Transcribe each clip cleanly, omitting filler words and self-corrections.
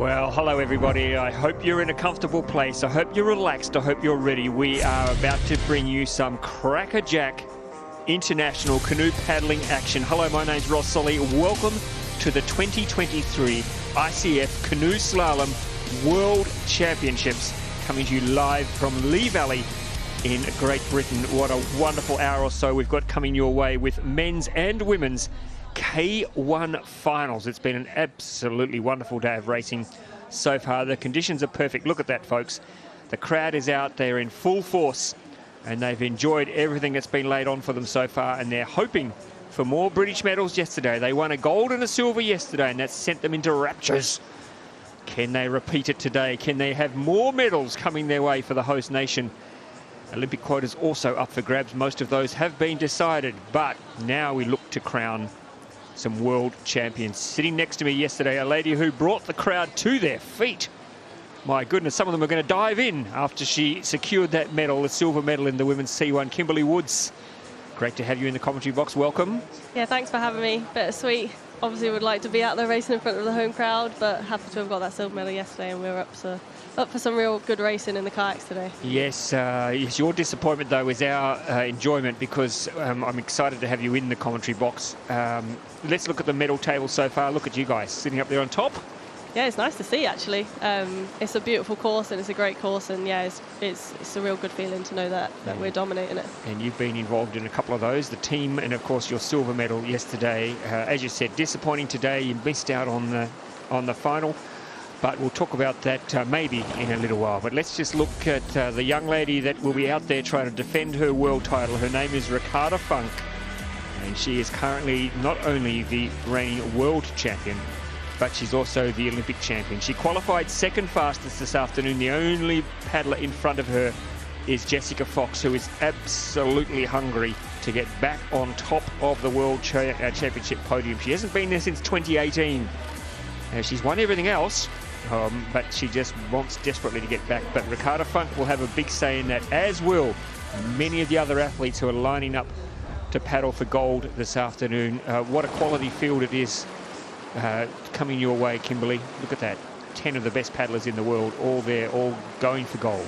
Well, hello everybody. I hope you're in a comfortable place. I hope you're relaxed. I hope you're ready. We are about to bring you some crackerjack international canoe paddling action. Hello, my name's Ross Solly. Welcome to the 2023 ICF Canoe Slalom World Championships, coming to you live from Lee Valley in Great Britain. What a wonderful hour or so we've got coming your way with men's and women's K1 finals. It's been an absolutely wonderful day of racing so far. The conditions are perfect. Look at that, folks. The crowd is out there in full force, and they've enjoyed everything that's been laid on for them so far, and they're hoping for more British medals yesterday. They won a gold and a silver yesterday, and that sent them into raptures. Can they repeat it today? Can they have more medals coming their way for the host nation? Olympic quotas also up for grabs. Most of those have been decided, but now we look to crown some world champions. Sitting next to me yesterday, a lady who brought the crowd to their feet. My goodness, some of them are going to dive in after she secured that medal, the silver medal in the women's C1. Kimberly Woods, great to have you in the commentary box. Welcome. Yeah, thanks for having me. Bittersweet. Obviously would like to be out there racing in front of the home crowd, but happy to have got that silver medal yesterday, and we were up for some real good racing in the kayaks today. Yes, your disappointment though is our enjoyment, because I'm excited to have you in the commentary box. Let's look at the medal table so far. Look at you guys sitting up there on top. Yeah, it's nice to see actually. It's a beautiful course and it's a great course, and yeah, it's a real good feeling to know that we're dominating it. And you've been involved in a couple of those, the team and of course your silver medal yesterday. As you said, disappointing today. You missed out on the final, but we'll talk about that maybe in a little while. But let's just look at the young lady that will be out there trying to defend her world title. Her name is Ricarda Funk, and she is currently not only the reigning world champion, but she's also the Olympic champion. She qualified second fastest this afternoon. The only paddler in front of her is Jessica Fox, who is absolutely hungry to get back on top of the World Championship podium. She hasn't been there since 2018. She's won everything else, but she just wants desperately to get back. But Ricarda Funk will have a big say in that, as will many of the other athletes who are lining up to paddle for gold this afternoon. What a quality field it is coming your way, Kimberly. Look at that. 10 of the best paddlers in the world, all there, all going for gold.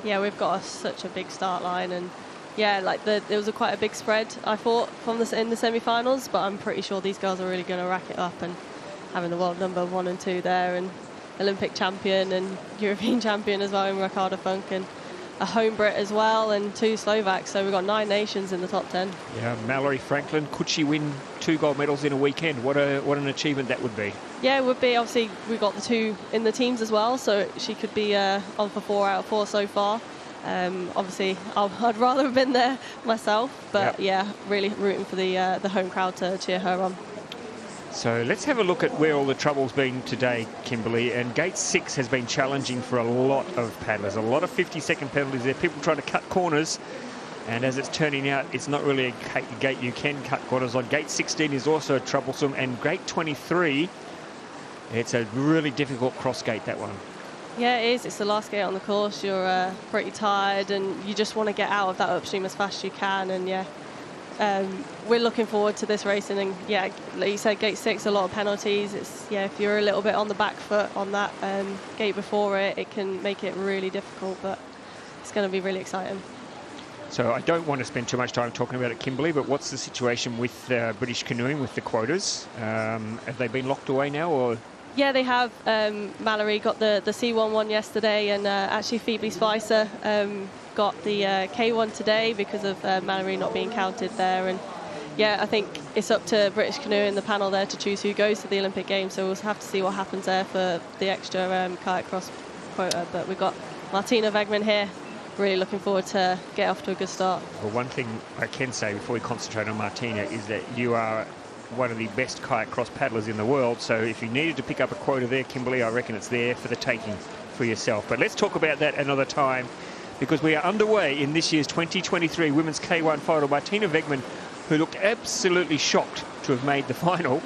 Yeah, we've got such a big start line, and yeah, like there was quite a big spread, I thought, in the semi-finals, but I'm pretty sure these girls are really going to rack it up, and having the world number 1 and 2 there, and Olympic champion and European champion as well in Ricarda Funk, and a home Brit as well, and 2 Slovaks. So we've got 9 nations in the top 10. Yeah, Mallory Franklin, could she win 2 gold medals in a weekend? What an achievement that would be. Yeah, it would be. Obviously, we've got the 2 in the teams as well, so she could be on for 4 out of 4 so far. Obviously, I'd rather have been there myself, but yeah, really rooting for the home crowd to cheer her on. So let's have a look at where all the trouble's been today, Kimberly. And gate 6 has been challenging for a lot of paddlers. A lot of 50-second penalties there. People trying to cut corners. And as it's turning out, it's not really a gate you can cut corners on. Gate 16 is also troublesome. And gate 23, it's a really difficult cross gate, that one. Yeah, it is. It's the last gate on the course. You're pretty tired and you just want to get out of that upstream as fast as you can. And yeah, we're looking forward to this racing, and yeah, like you said, gate 6, a lot of penalties. It's, yeah, if you're a little bit on the back foot on that gate before it can make it really difficult, but it's going to be really exciting. So I don't want to spend too much time talking about it, Kimberly, but what's the situation with British canoeing, with the quotas? Have they been locked away now, or? Yeah, they have. Mallory got the C1 one yesterday, and actually Phoebe Spicer got the K1 today because of Mallory not being counted there. And yeah, I think it's up to British Canoe in the panel there to choose who goes to the Olympic Games, so we'll have to see what happens there for the extra kayak cross quota. But we've got Martina Wegman here, really looking forward to get off to a good start. Well, one thing I can say before we concentrate on Martina is that you are one of the best kayak cross paddlers in the world, so if you needed to pick up a quota there, Kimberly, I reckon it's there for the taking for yourself. But let's talk about that another time, because we are underway in this year's 2023 Women's K1 final. Martina Wegman, who looked absolutely shocked to have made the final.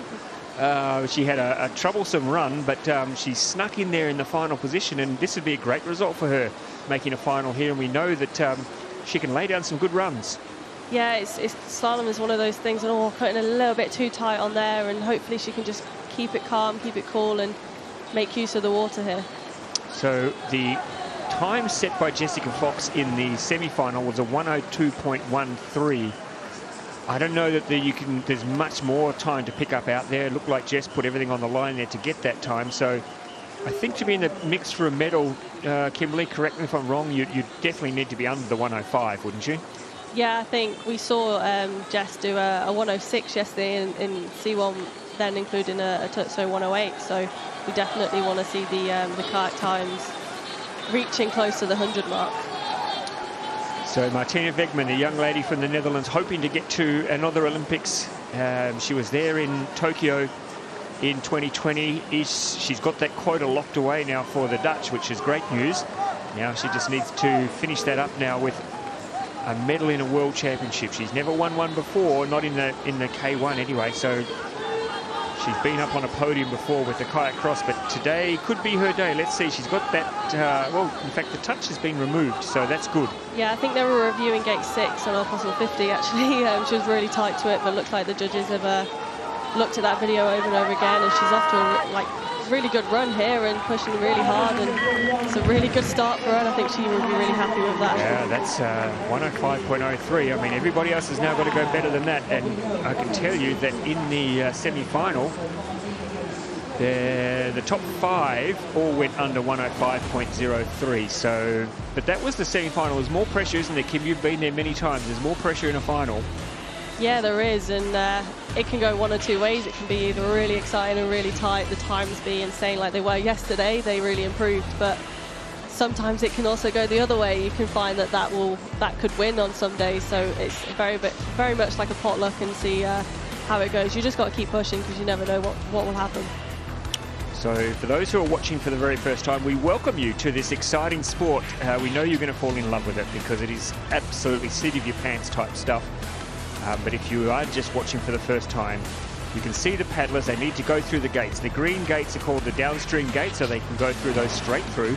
She had a troublesome run, but she snuck in there in the final position, and this would be a great result for her, making a final here, and we know that she can lay down some good runs. Yeah, slalom is one of those things, and cutting a little bit too tight on there, and hopefully she can just keep it calm, keep it cool, and make use of the water here. So the time set by Jessica Fox in the semi-final was a 1:02.13. I don't know that there's much more time to pick up out there. It looked like Jess put everything on the line there to get that time. So I think to be in the mix for a medal, Kimberly, correct me if I'm wrong, you definitely need to be under the 1:05, wouldn't you? Yeah, I think we saw Jess do a 1:06 yesterday in C1, then including a Tutso 1:08. So we definitely want to see the kayak times reaching close to the 100 mark. So Martina Wegman, a young lady from the Netherlands, hoping to get to another Olympics. She was there in Tokyo in 2020. She's got that quota locked away now for the Dutch, which is great news. Now she just needs to finish that up now with a medal in a world championship. She's never won one before, not in the K1 anyway. So she's been up on a podium before with the kayak cross, but today could be her day. Let's see. She's got that. Well, in fact, the touch has been removed, so that's good. Yeah, I think they were reviewing gate 6 on a possible 50. Actually, she was really tight to it, but looks like the judges have looked at that video over and over again, and she's off to a really good run here and pushing really hard, and it's a really good start for her, and I think she will be really happy with that. Yeah, that's 1:05.03. I mean, everybody else has now got to go better than that, and I can tell you that in the semi-final, the top 5 all went under 1:05.03. So, but that was the semi-final. There's more pressure, isn't there, Kim? You've been there many times. There's more pressure in a final. Yeah, there is, and it can go one or two ways. It can be either really exciting and really tight, the times be insane like they were yesterday, they really improved, but sometimes it can also go the other way. You can find that could win on some days, so it's very much like a potluck, and see how it goes. You just got to keep pushing, because you never know what will happen. So for those who are watching for the very first time, we welcome you to this exciting sport. We know you're going to fall in love with it, because it is absolutely seat of your pants type stuff. But if you are just watching for the first time, you can see the paddlers. They need to go through the gates. The green gates are called the downstream gates, so they can go through those straight through.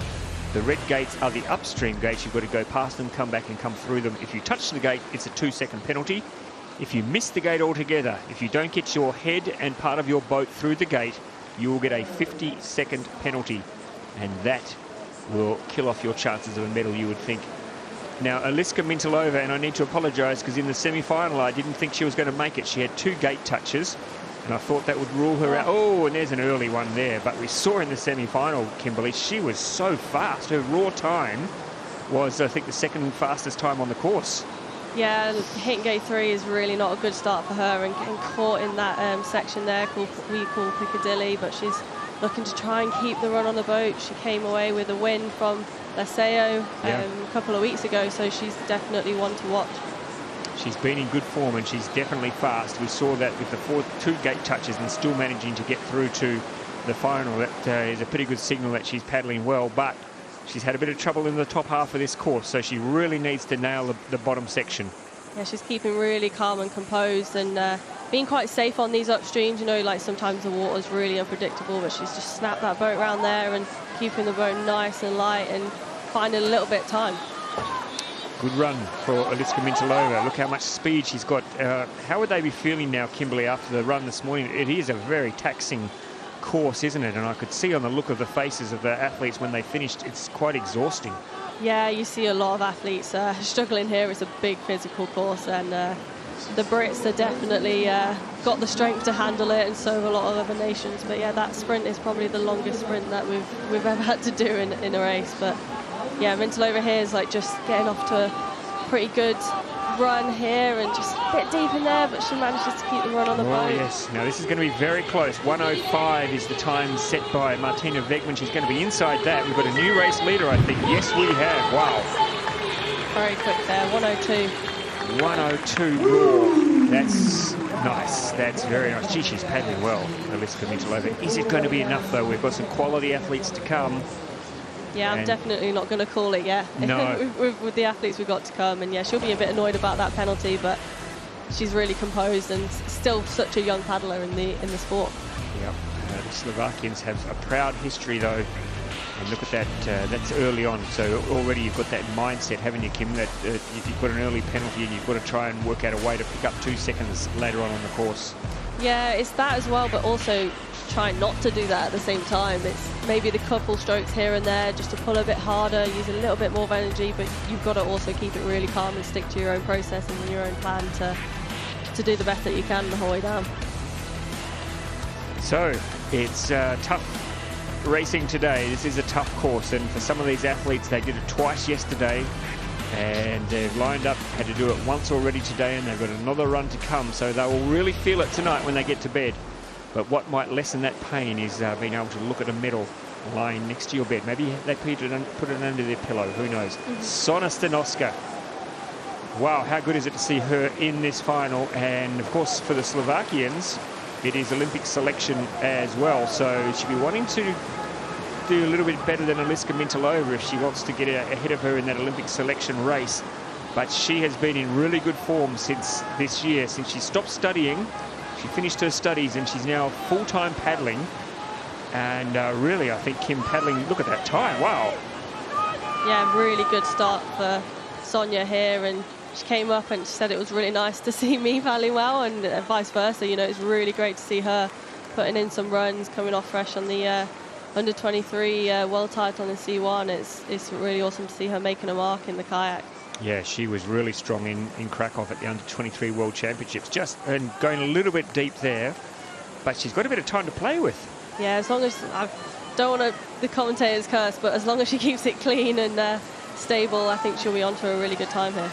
The red gates are the upstream gates. You've got to go past them, come back and come through them. If you touch the gate, it's a 2-second penalty. If you miss the gate altogether, if you don't get your head and part of your boat through the gate, you will get a 50-second penalty. And that will kill off your chances of a medal, you would think. Now, Aliska Mintalova, and I need to apologise because in the semi-final I didn't think she was going to make it. She had 2 gate touches, and I thought that would rule her out. Oh, and there's an early one there. But we saw in the semi-final, Kimberly, she was so fast. Her raw time was, I think, the 2nd fastest time on the course. Yeah, hitting gate 3 is really not a good start for her, and getting caught in that section there we call Piccadilly, but she's looking to try and keep the run on the boat. She came away with a win from Laseo a couple of weeks ago, so she's definitely one to watch. She's been in good form, and she's definitely fast. We saw that with the 2 gate touches and still managing to get through to the final. That is a pretty good signal that she's paddling well, but she's had a bit of trouble in the top half of this course, so she really needs to nail the bottom section. Yeah, she's keeping really calm and composed, and being quite safe on these upstreams. You know, like sometimes the water's really unpredictable, but she's just snapped that boat around there and keeping the boat nice and light and finding a little bit of time. Good run for Aliska Mintalova. Look how much speed she's got. How would they be feeling now, Kimberly, after the run this morning? It is a very taxing course, isn't it? And I could see on the look of the faces of the athletes when they finished, it's quite exhausting. Yeah, you see a lot of athletes struggling here. It's a big physical course, and the Brits are definitely got the strength to handle it, and so have a lot of other nations. But yeah, that sprint is probably the longest sprint that we've ever had to do in a race. But yeah, Mintalova here is like just getting off to a pretty good run here, and just a bit deep in there, but she manages to keep the run on the boat. Yes, now this is going to be very close. 1:05 is the time set by Martina Wegman. She's going to be inside that. We've got a new race leader, I think. Yes, we have. Wow. Very quick there, 1:02. 1:02 raw. That's nice. That's very nice. Gee, she's paddling well, Aliska Mintalova. Is it going to be enough, though? We've got some quality athletes to come. Yeah, I'm definitely not going to call it yet. No. with the athletes we've got to come, and yeah, she'll be a bit annoyed about that penalty, but she's really composed and still such a young paddler in the sport. Yep. The Slovakians have a proud history, though, And look at that, that's early on. So already you've got that mindset, haven't you, Kim, that you've got an early penalty and you've got to try and work out a way to pick up 2 seconds later on the course. Yeah, it's that as well, but also try not to do that at the same time. It's maybe the couple strokes here and there just to pull a bit harder, use a little bit more of energy, but you've got to also keep it really calm and stick to your own process and your own plan to do the best that you can the whole way down. So it's tough racing today. This is a tough course, and for some of these athletes, they did it twice yesterday and they've lined up, had to do it once already today, and they've got another run to come, so they will really feel it tonight when they get to bed. But what might lessen that pain is being able to look at a medal lying next to your bed. Maybe they put it under their pillow, who knows. Sona Stanoska. Wow, how good is it to see her in this final? And of course for the Slovakians, it is Olympic selection as well, so she'll be wanting to do a little bit better than Aliska Mintalova if she wants to get ahead of her in that Olympic selection race. But she has been in really good form since this year, since she stopped studying. She finished her studies and she's now full-time paddling. And really, I think Kim paddling, look at that time, wow. Yeah, really good start for Sonia here, and she came up and she said it was really nice to see me paddling well, and vice versa. You know, it's really great to see her putting in some runs, coming off fresh on the under-23 world title in C1. It's really awesome to see her making a mark in the kayak. Yeah, she was really strong in Krakow at the under-23 World Championships, and going a little bit deep there, but she's got a bit of time to play with. Yeah, as long as, I don't want the commentators curse, but as long as she keeps it clean and stable, I think she'll be on to a really good time here.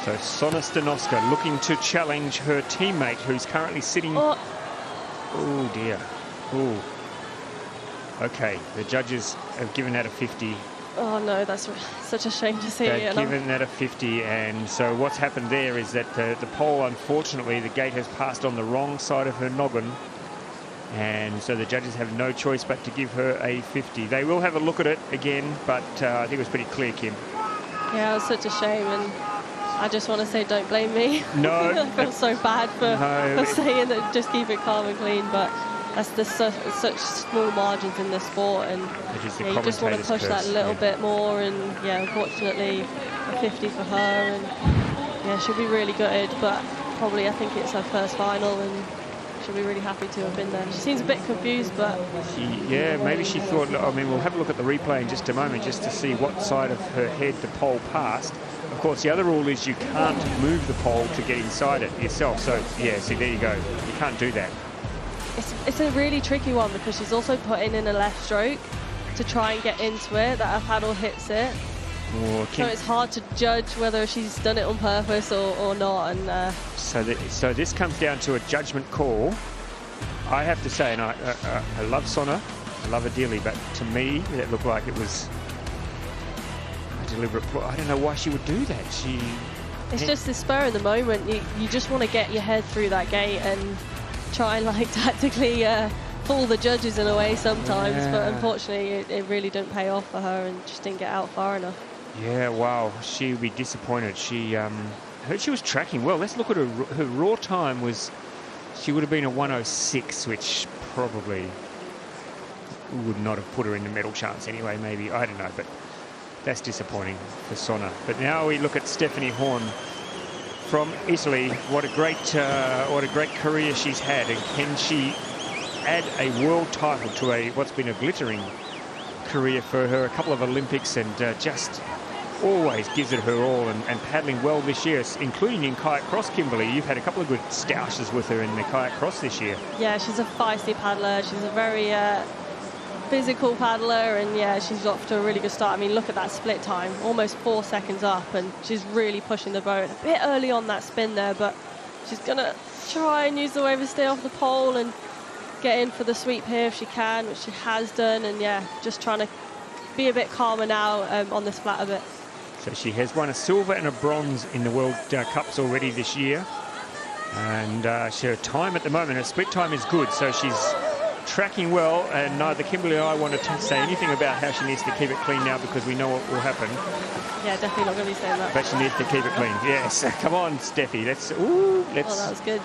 So Sona Stanoska looking to challenge her teammate, who's currently sitting... Oh dear. Oh. Okay, the judges have given that a 50. Oh no, that's such a shame to see. They've given that a 50, and so what's happened there is that the pole, unfortunately, the gate has passed on the wrong side of her noggin, and so the judges have no choice but to give her a 50. They will have a look at it again, but I think it was pretty clear, Kim. Yeah, it was such a shame, and I just want to say don't blame me. No. I feel so bad for saying that, just keep it calm and clean, but that's such small margins in the sport, and you just want to push that a little bit more, and yeah, unfortunately a 50 for her, and yeah, she'll be really gutted, but probably I think it's her first final and she'll be really happy to have been there. She seems a bit confused, but maybe she thought, I mean, we'll have a look at the replay in just a moment just to see what side of her head the pole passed. Of course, the other rule is you can't move the pole to get inside it yourself, so yeah, see, there you go, you can't do that. It's a really tricky one because she's also putting in a left stroke to try and get into it, that her paddle hits it. So it's hard to judge whether she's done it on purpose or not. And so this comes down to a judgment call. I have to say, and I love Sona, I love her dearly, but to me, that looked like it was a deliberate ploy. I don't know why she would do that. It's just the spur in the moment. You just want to get your head through that gate and try and like tactically fool the judges in a way sometimes, but unfortunately it really didn't pay off for her and just didn't get out far enough. Yeah, wow, she'll be disappointed. She heard she was tracking well. Let's look at her raw time was, she would have been a 106, which probably would not have put her in the medal chance anyway, maybe, I don't know, but that's disappointing for Sona. But now we look at Stephanie Horn from Italy. What a great career she's had, and can she add a world title to what's been a glittering career for her? A couple of Olympics, and just always gives it her all, and paddling well this year, including in kayak cross. Kimberly, you've had a couple of good stoushes with her in the kayak cross this year. Yeah, she's a feisty paddler. She's a very physical paddler, and yeah, she's off to a really good start. I mean, look at that split time, almost 4 seconds up, and she's really pushing the boat. A bit early on that spin there, but she's gonna try and use the wave to stay off the pole and get in for the sweep here if she can, which she has done, and yeah, just trying to be a bit calmer now on this flat a bit. So she has won a silver and a bronze in the World Cups already this year, and her time at the moment, her split time is good, so she's tracking well, and neither Kimberly or I want to say anything about how she needs to keep it clean now, because we know what will happen. Yeah, definitely not going to be saying that. But she needs to keep it clean. Yes, come on, Steffi. Let's. Oh, that was good.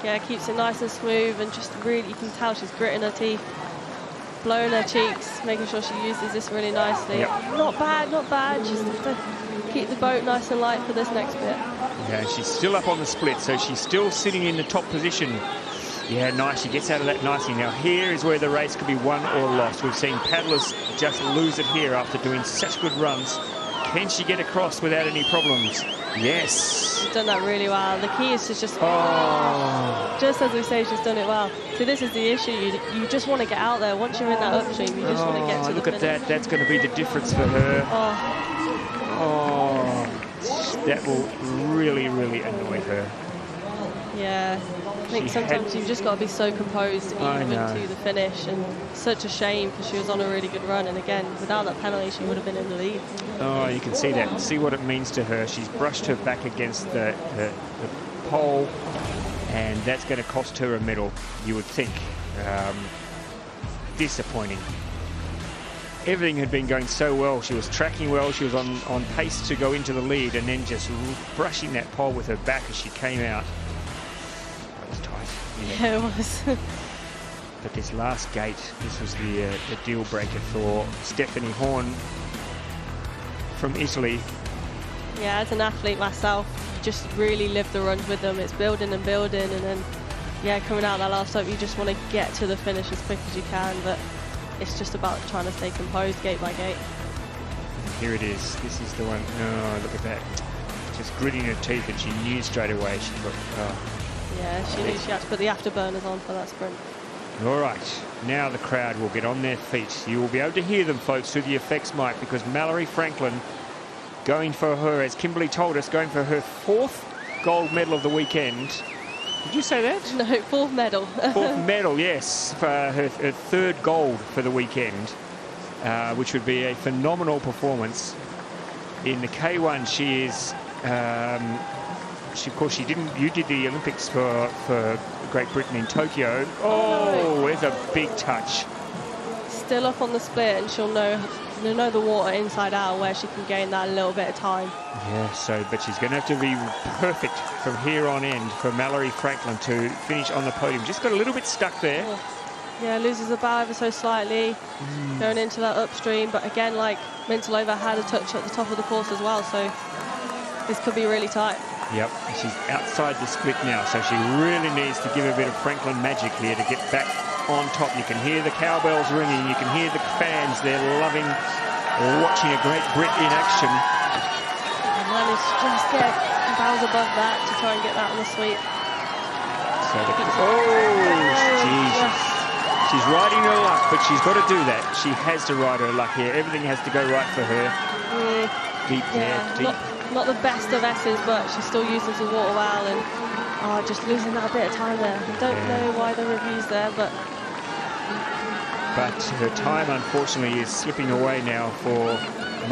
Yeah, keeps it nice and smooth, and just really, you can tell she's gritting her teeth. blowing her cheeks, making sure she uses this really nicely. Yep. Not bad, not bad. Just have to keep the boat nice and light for this next bit. Yeah, she's still up on the split, so she's still sitting in the top position. Yeah, nice. She gets out of that nicely. Now, here is where the race could be won or lost. We've seen paddlers just lose it here after doing such good runs. Can she get across without any problems? Yes. She's done that really well. The key is to just... Oh. Just as we say, she's done it well. So this is the issue. You just want to get out there. Once you're in that upstream, you just want to get to the finish. Look at that. That's going to be the difference for her. Oh, that will really, really annoy her. Yeah, I think sometimes you've just got to be so composed even to the finish, and such a shame because she was on a really good run, and again, without that penalty she would have been in the lead. Oh, you can see that. See what it means to her. She's brushed her back against the pole, and that's going to cost her a medal, you would think. Disappointing. Everything had been going so well. She was tracking well. She was on pace to go into the lead, and then just brushing that pole with her back as she came out. Was tight. Yeah, it was. But this last gate, this was the deal breaker for Stephanie Horn from Italy. Yeah, as an athlete myself, you just really live the runs with them. It's building and building, and then, yeah, coming out that last time, you just want to get to the finish as quick as you can, but it's just about trying to stay composed gate by gate. Here it is. This is the one. Oh, look at that. Just gritting her teeth, and she knew straight away. She thought, yeah, she knew she had to put the afterburners on for that sprint. All right, now the crowd will get on their feet. You will be able to hear them, folks, through the effects mic, because Mallory Franklin going for her, as Kimberly told us, going for her 4th gold medal of the weekend. Did you say that? No, 4th medal. 4th medal, yes, for her 3rd gold for the weekend, which would be a phenomenal performance. In the K1, she is... of course, you did the Olympics for Great Britain in Tokyo. Oh, there's a big touch. Still up on the split, and she'll know the water inside out, where she can gain that little bit of time. Yeah, but she's going to have to be perfect from here on in for Mallory Franklin to finish on the podium. Just got a little bit stuck there. Yeah, loses the bow ever so slightly, going into that upstream. But again, like, Mintalova had a touch at the top of the course as well, so this could be really tight. Yep, she's outside the split now, so she really needs to give a bit of Franklin magic here to get back on top. You can hear the cowbells ringing, you can hear the fans. They're loving watching a great Brit in action. And managed to just get bows above that to try and get that on the sweep. So Jesus. She's riding her luck, but she's got to do that. She has to ride her luck here. Everything has to go right for her. Deep there, deep. Not the best of S's, but she still uses the water well, and just losing that bit of time there. I don't know why the review's there, but her time, unfortunately, is slipping away now for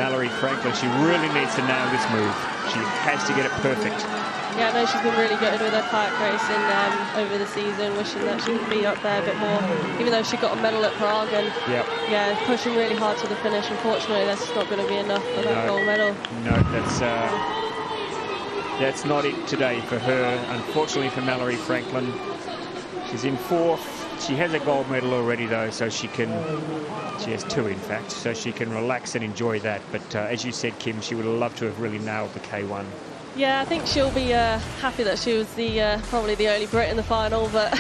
Mallory Franklin. She really needs to nail this move. She has to get it perfect. Yeah, no, she's been really good with her kayak racing over the season, wishing that she could be up there a bit more, even though she got a medal at Prague, and yeah, pushing really hard to the finish. Unfortunately, that's just not going to be enough for that gold medal. No, that's not it today for her. Unfortunately for Mallory Franklin, she's in 4th. She has a gold medal already, though, so she has 2, in fact, so she can relax and enjoy that. But as you said, Kim, she would love to have really nailed the K1. Yeah, I think she'll be happy that she was probably the only Brit in the final, but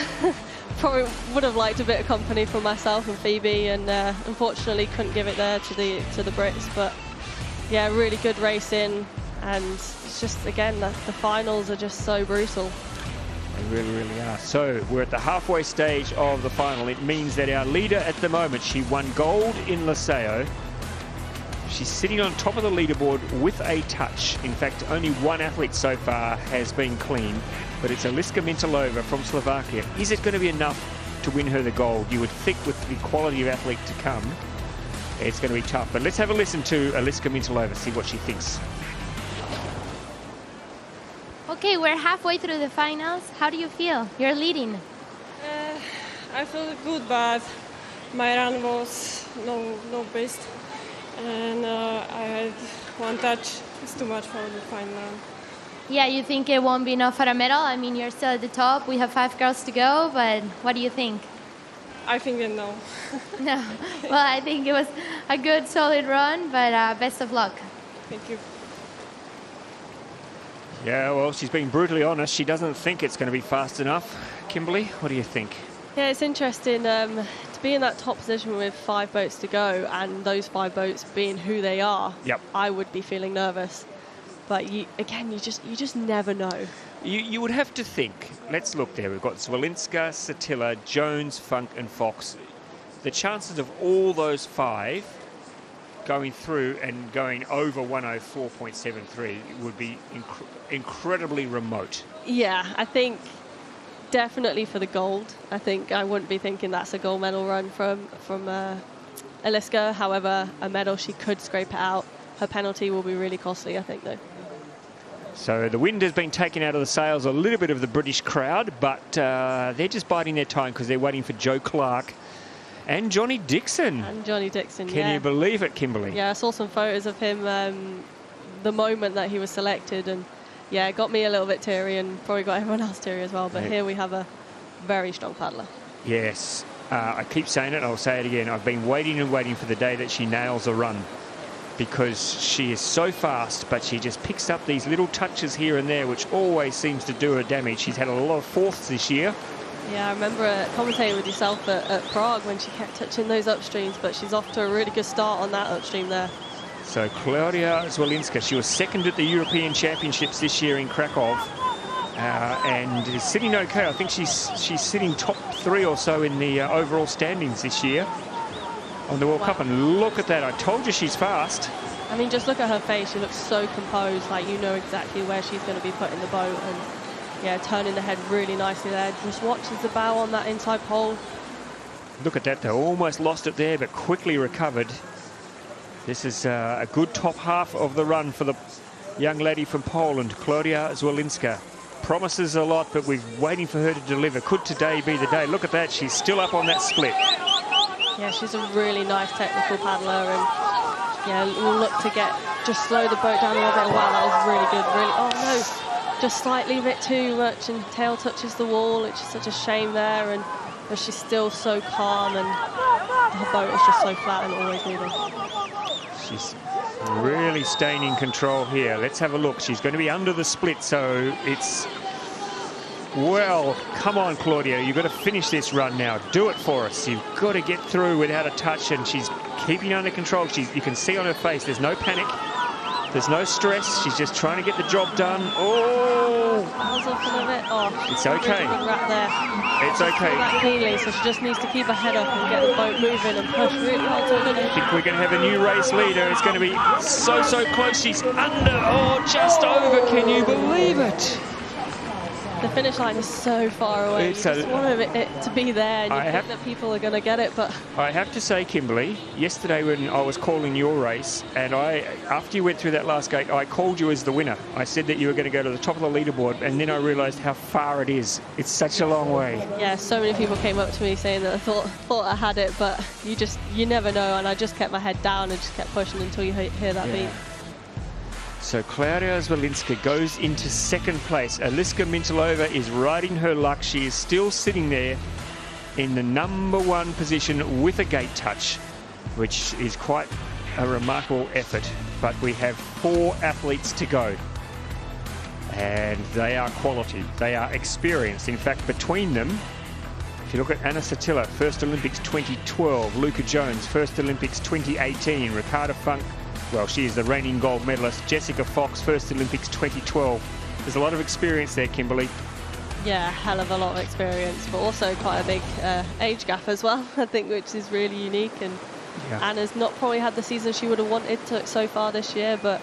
probably would have liked a bit of company from myself and Phoebe, and unfortunately couldn't give it there to the Brits. But yeah, really good racing, and it's just, again, the finals are just so brutal. They really, really are. So we're at the halfway stage of the final. It means that our leader at the moment, she won gold in Liceo. She's sitting on top of the leaderboard with a touch. In fact, only one athlete so far has been clean, but it's Eliska Mintalova from Slovakia. Is it going to be enough to win her the gold? You would think with the quality of athlete to come, it's going to be tough. But let's have a listen to Eliska Mintalova, see what she thinks. Okay, we're halfway through the finals. How do you feel? You're leading. I feel good, but my run was no best. And I had one touch. It's too much for the final run. Yeah, you think it won't be enough for a medal? I mean, you're still at the top. We have 5 girls to go, but what do you think? I think no. No. Well, I think it was a good, solid run, but best of luck. Thank you. Yeah, well, she's being brutally honest. She doesn't think it's going to be fast enough. Kimberly, what do you think? Yeah, it's interesting to be in that top position with 5 boats to go, and those 5 boats being who they are. Yep. I would be feeling nervous, but you just never know. You would have to think. Let's look there. We've got Zwolinska, Satilla, Jones, Funk, and Fox. The chances of all those 5 going through and going over 104.73 would be incredibly remote. Yeah, I think definitely for the gold. I think I wouldn't be thinking that's a gold medal run from Eliska. However, a medal, she could scrape it out. Her penalty will be really costly, I think, though. So the wind has been taken out of the sails a little bit of the British crowd, but they're just biding their time because they're waiting for Joe Clark and Johnny Dixon. Can you believe it, Kimberly? Yeah, I saw some photos of him the moment that he was selected, and yeah, it got me a little bit teary and probably got everyone else teary as well. But here we have a very strong paddler. Yes, I keep saying it, I'll say it again. I've been waiting and waiting for the day that she nails a run, because she is so fast, but she just picks up these little touches here and there, which always seems to do her damage. She's had a lot of 4ths this year. Yeah, I remember commentating with yourself at Prague when she kept touching those upstreams, but she's off to a really good start on that upstream there. So Claudia Zwolinska, she was second at the European Championships this year in Krakow, and is sitting okay. I think she's sitting top 3 or so in the overall standings this year on the World Cup. And look at that, I told you she's fast. I mean, just look at her face. She looks so composed, like you know exactly where she's going to be put in the boat, and yeah, turning the head really nicely there. Just watches the bow on that inside pole. Look at that, though. Almost lost it there, but quickly recovered. This is a good top half of the run for the young lady from Poland, Claudia Zwolinska. Promises a lot, but we're waiting for her to deliver. Could today be the day? Look at that, she's still up on that split. Yeah, she's a really nice technical paddler, and yeah, we'll look to just slow the boat down a little bit. Wow, that was really good, really. Oh no, just slightly a bit too much, and tail touches the wall. It's just such a shame there, but she's still so calm, and her boat is just so flat and always moving. She's really staying in control here. Let's have a look. She's going to be under the split, so it's... Well, come on, Claudia. You've got to finish this run now. Do it for us. You've got to get through without a touch, and she's keeping under control. You can see on her face there's no panic. There's no stress. She's just trying to get the job done. Oh! That was off a little bit off. It's okay. Right there. It's okay. That cleanly, so she just needs to keep her head up and get the boat moving and push really hard to finish. I think we're going to have a new race leader. It's going to be so close. She's under. Oh, just over. Can you believe it? The finish line is so far away. You just want it to be there, and you think that people are going to get it, but... I have to say, Kimberly, yesterday when I was calling your race, and after you went through that last gate, I called you as the winner. I said that you were going to go to the top of the leaderboard, and then I realised how far it is. It's such a long way. Yeah, so many people came up to me saying that I thought I had it, but you never know, and I just kept my head down and just kept pushing until you hear that beat. So Claudia Zwolinska goes into second place. Eliska Mintalova is riding her luck. She is still sitting there in the #1 position with a gate touch, which is quite a remarkable effort. But we have 4 athletes to go, and they are quality. They are experienced. In fact, between them, if you look at Anna Satilla, first Olympics 2012, Luca Jones, first Olympics 2018, Ricarda Funk, well, she is the reigning gold medalist. Jessica Fox, first Olympics 2012. There's a lot of experience there, Kimberly. Yeah, hell of a lot of experience, but also quite a big age gap as well, I think, which is really unique. And Anna's not probably had the season she would have wanted so far this year, but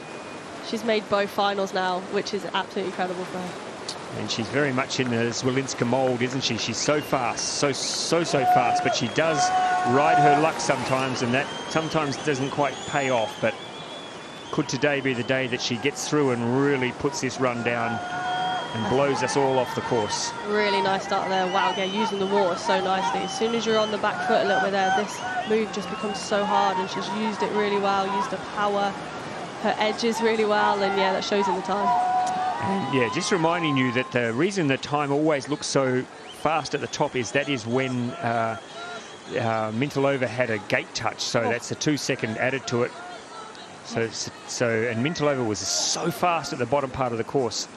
she's made both finals now, which is absolutely incredible for her. And she's very much in the Zwolinska mould, isn't she? She's so fast, so fast, but she does ride her luck sometimes, and that sometimes doesn't quite pay off. But could today be the day that she gets through and really puts this run down and blows us all off the course? Really nice start there. Wow, yeah, using the water so nicely. As soon as you're on the back foot a little bit there, this move just becomes so hard, and she's used it really well, used her power, her edges really well, and yeah, that shows in the time. And yeah, just reminding you that the reason the time always looks so fast at the top is that is when Mintalova had a gate touch, so that's a 2-second added to it. And Mintalova was so fast at the bottom part of the course.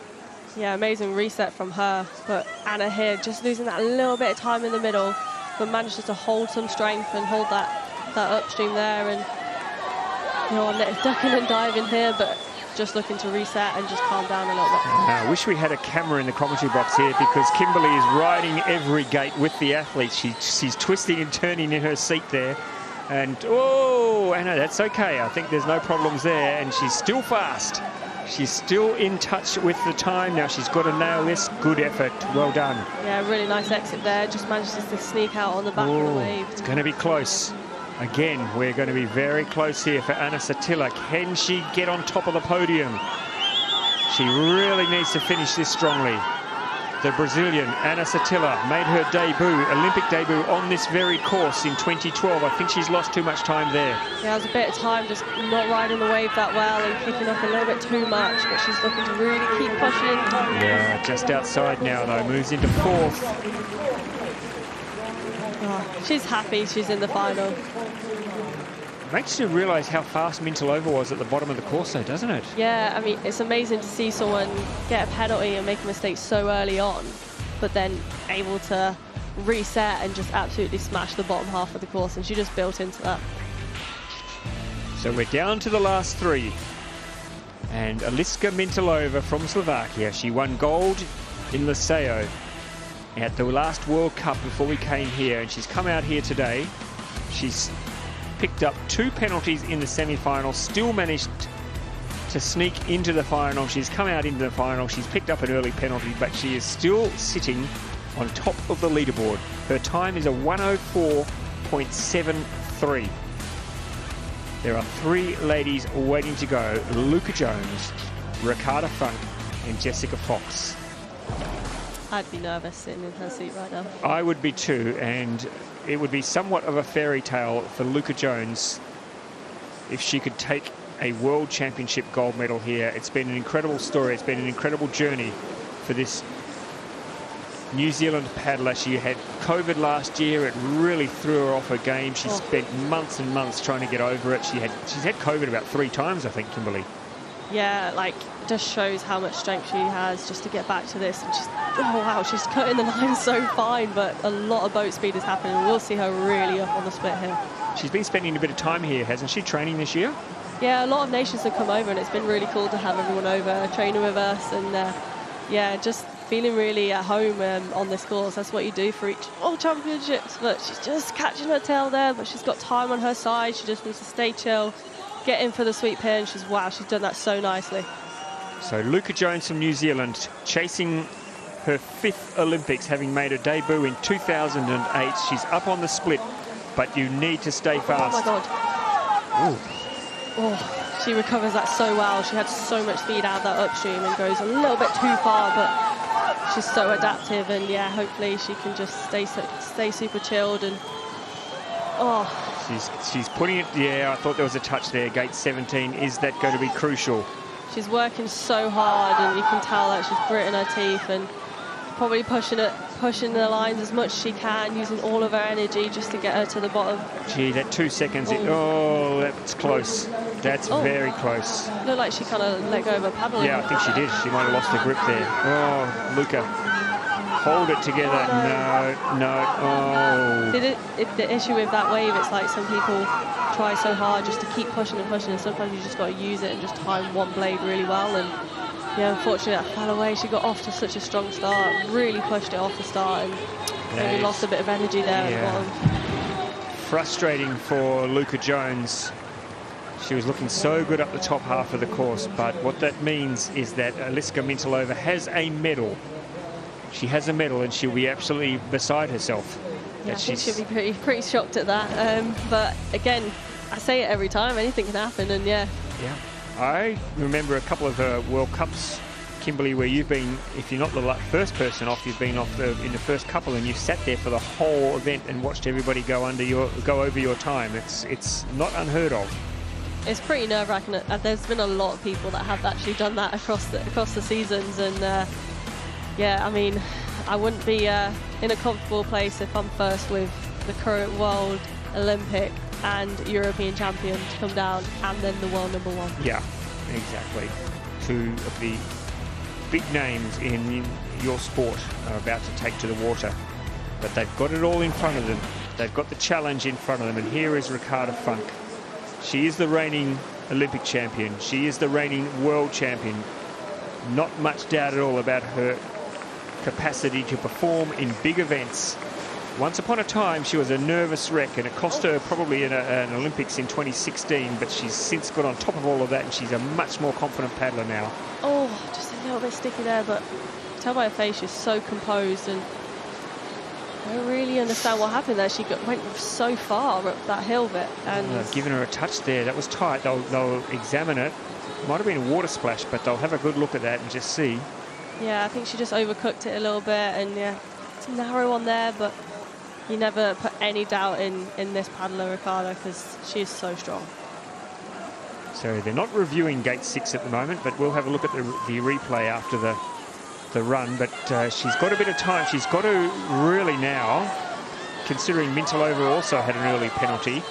Yeah, amazing reset from her. But Anna here just losing that little bit of time in the middle, but manages to hold some strength and hold that upstream there. And ducking and diving here, but just looking to reset and just calm down a little bit. I wish we had a camera in the commentary box here, because Kimberly is riding every gate with the athletes. She's twisting and turning in her seat there. And, oh, Anna, that's okay. I think there's no problems there. And she's still fast. She's still in touch with the time. Now she's got to nail this. Good effort. Well done. Yeah, really nice exit there. Just manages to sneak out on the back of the wave. It's going to be close. Again, we're going to be very close here for Anna Satilla. Can she get on top of the podium? She really needs to finish this strongly. The Brazilian, Anna Satilla, made her debut, Olympic debut, on this very course in 2012. I think she's lost too much time there. Yeah, there's a bit of time just not riding the wave that well and kicking up a little bit too much, but she's looking to really keep pushing. Yeah, just outside now, though. Moves into 4th. Oh, she's happy she's in the final. Makes you realise how fast Mintalova was at the bottom of the course, though, doesn't it? Yeah, I mean, it's amazing to see someone get a penalty and make a mistake so early on, but then able to reset and just absolutely smash the bottom half of the course, and she just built into that. So we're down to the last 3. And Eliska Mintalova from Slovakia, she won gold in Liceo at the last World Cup before we came here, and she's come out here today. She's picked up 2 penalties in the semi-final, still managed to sneak into the final. She's come out into the final. She's picked up an early penalty, but she is still sitting on top of the leaderboard. Her time is a 104.73. There are 3 ladies waiting to go: Luca Jones, Ricarda Funk, and Jessica Fox. I'd be nervous sitting in her seat right now. I would be too, and it would be somewhat of a fairy tale for Luca Jones if she could take a World Championship gold medal here. It's been an incredible story. It's been an incredible journey for this New Zealand paddler. She had COVID last year. It really threw her off her game. She spent months and months trying to get over it. She's had COVID about 3 times, I think, Kimberly. Yeah, like, just shows how much strength she has just to get back to this. And she's, oh wow, she's cutting the line so fine, but a lot of boat speed is happening. We'll see her really up on the split here. She's been spending a bit of time here, hasn't she, training this year? Yeah, a lot of nations have come over, and it's been really cool to have everyone over training with us, and yeah, just feeling really at home on this course. That's what you do for each World Championships. But she's just catching her tail there, but she's got time on her side. She just needs to stay chill, get in for the sweep here, and she's done that so nicely. So Luca Jones from New Zealand, chasing her 5th Olympics, having made her debut in 2008. She's up on the split, but you need to stay fast. Oh my God. Ooh. Oh, she recovers that so well. She had so much speed out of that upstream and goes a little bit too far, but she's so adaptive, and yeah, hopefully she can just stay super chilled. And she's putting it. Yeah, I thought there was a touch there. Gate 17, is that going to be crucial? She's working so hard, and you can tell that she's gritting her teeth and probably pushing the lines as much as she can, using all of her energy just to get her to the bottom. Gee, that 2 seconds. Oh, that's close. That's very close. Looked like she kind of let go of her paddle. Yeah, I think she did. She might have lost her grip there. Oh, Luca. Hold it together. No. Oh. The issue with that wave, it's like some people try so hard just to keep pushing and pushing, and sometimes you just got to use it and just time one blade really well. And yeah, unfortunately that fell away. She got off to such a strong start, really pushed it off the start, and maybe lost a bit of energy there at the bottom. Frustrating for Luca Jones. She was looking so good up the top half of the course, but what that means is that Eliska Mintalova has a medal. She has a medal, and she'll be absolutely beside herself. Yeah, I think she'll be pretty shocked at that. But again, I say it every time, anything can happen, and yeah. Yeah. I remember a couple of World Cups, Kimberly, where you've been, if you're not the first person off, you've been off in the first couple, and you've sat there for the whole event and watched everybody go over your time. It's not unheard of. It's pretty nerve-wracking. There's been a lot of people that have actually done that across the seasons, and yeah, I mean, I wouldn't be in a comfortable place if I'm first with the current world, Olympic and European champion to come down, and then the world #1. Yeah, exactly. Two of the big names in your sport are about to take to the water, but they've got it all in front of them. They've got the challenge in front of them, and here is Ricarda Funk. She is the reigning Olympic champion. She is the reigning world champion. Not much doubt at all about her capacity to perform in big events. Once upon a time, she was a nervous wreck, and it cost her probably an Olympics in 2016, but she's since got on top of all of that, and she's a much more confident paddler now. Oh, just a little bit sticky there, but tell by her face she's so composed, and I don't really understand what happened there. She went so far up that hill bit, and they've given her a touch there. That was tight. They'll examine it. Might have been a water splash, but they'll have a good look at that and just see. Yeah, I think she just overcooked it a little bit, and yeah, it's narrow on there, but you never put any doubt in this paddler, Ricarda, because she is so strong. So they're not reviewing gate 6 at the moment, but we'll have a look at the replay after the run. But she's got a bit of time. She's got to really now, considering Mintalova also had an early penalty.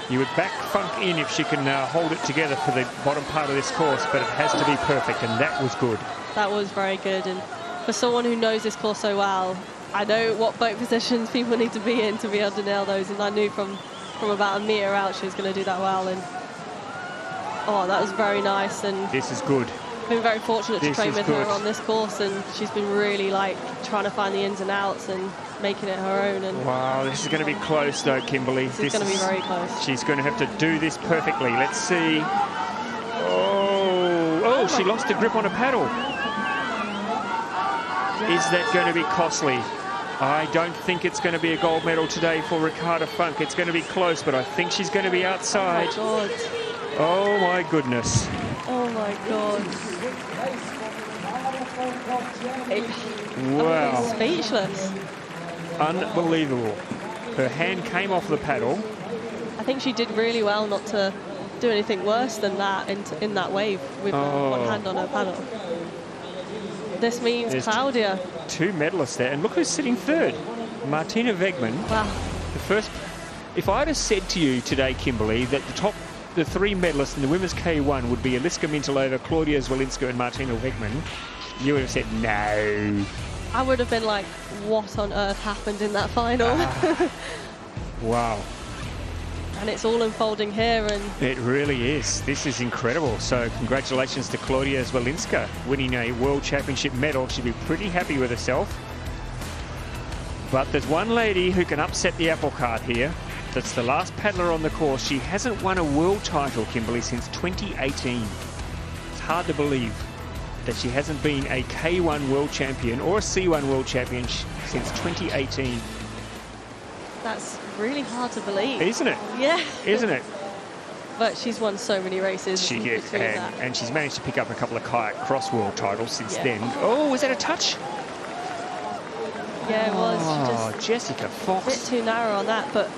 You would back Funk in if she can hold it together for the bottom part of this course, but it has to be perfect, and that was good. That was very good, and for someone who knows this course so well, I know what boat positions people need to be in to be able to nail those, and I knew from about a metre out she was going to do that well, and oh, that was very nice. And this is good. I've been very fortunate to train with her on this course, and she's been really like trying to find the ins and outs and making it her own. And wow, this is going to be close though, Kimberly. This is going to be very close. She's going to have to do this perfectly. Let's see. Oh, she lost the grip on a paddle. Is that going to be costly? I don't think it's going to be a gold medal today for Ricarda Funk. It's going to be close, but I think she's going to be outside. Oh, my God. Oh, my goodness. Oh, my God. Wow. I'm speechless. Unbelievable. Her hand came off the paddle. I think she did really well not to do anything worse than that in that wave with one hand on her paddle. This means there's Claudia. Two medalists there, and look who's sitting third. Martina Wegman. Wow. The first. If I'd have said to you today, Kimberly, that the three medalists in the women's K1 would be Eliska Mintalova, Claudia Zwolinska, and Martina Wegman, you would have said no. I would have been like, what on earth happened in that final? Wow. And it's all unfolding here, and it really is. This is incredible. So congratulations to Claudia Zwolinska winning a World Championship medal. She'll be pretty happy with herself. But there's one lady who can upset the apple cart here. That's the last paddler on the course. She hasn't won a world title, Kimberly, since 2018. It's hard to believe that she hasn't been a K1 world champion or a C1 world champion since 2018. that's really hard to believe. Isn't it? Yeah. Isn't it? But she's won so many races. She is, and she's managed to pick up a couple of kayak cross world titles since then. Oh, was that a touch? Yeah, it was. Oh, Jessica Fox. A bit too narrow on that, but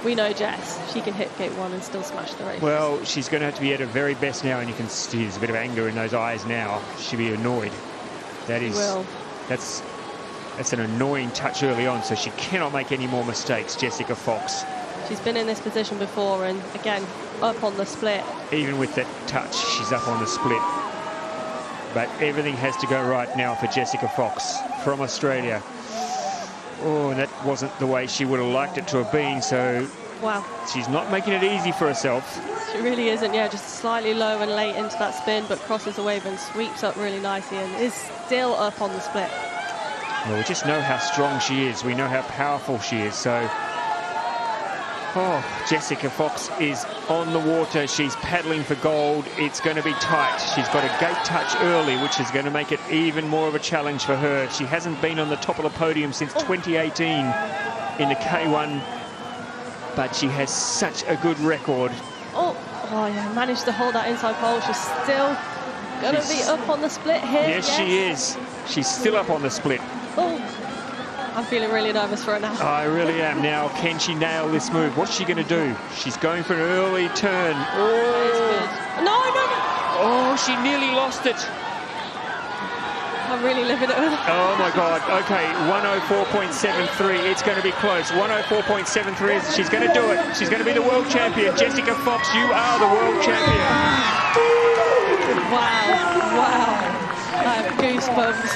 we know Jess. She can hit gate 1 and still smash the race. Well, she's going to have to be at her very best now, and you can see there's a bit of anger in those eyes now. She'll be annoyed. That's an annoying touch early on, so she cannot make any more mistakes, Jessica Fox. She's been in this position before, and again, up on the split. Even with that touch, she's up on the split. But everything has to go right now for Jessica Fox from Australia. Oh, and that wasn't the way she would have liked it to have been, so wow, she's not making it easy for herself. She really isn't, yeah, just slightly low and late into that spin, but crosses the wave and sweeps up really nicely and is still up on the split. Well, we just know how strong she is. We know how powerful she is, so... Oh, Jessica Fox is on the water. She's paddling for gold. It's going to be tight. She's got a gate touch early, which is going to make it even more of a challenge for her. She hasn't been on the top of the podium since 2018 in the K1, but she has such a good record. Oh yeah, managed to hold that inside pole. She's still going to be up on the split here. Yes, she is. She's still up on the split. Oh, I'm feeling really nervous for her now. I really am now. Can she nail this move? What's she going to do? She's going for an early turn. Oh, no. Oh, she nearly lost it. I'm really living it with her. Oh my God. Okay, 104.73. It's going to be close. 104.73. She's going to do it. She's going to be the world champion. Jessica Fox, you are the world champion. Wow. Wow. I have goosebumps.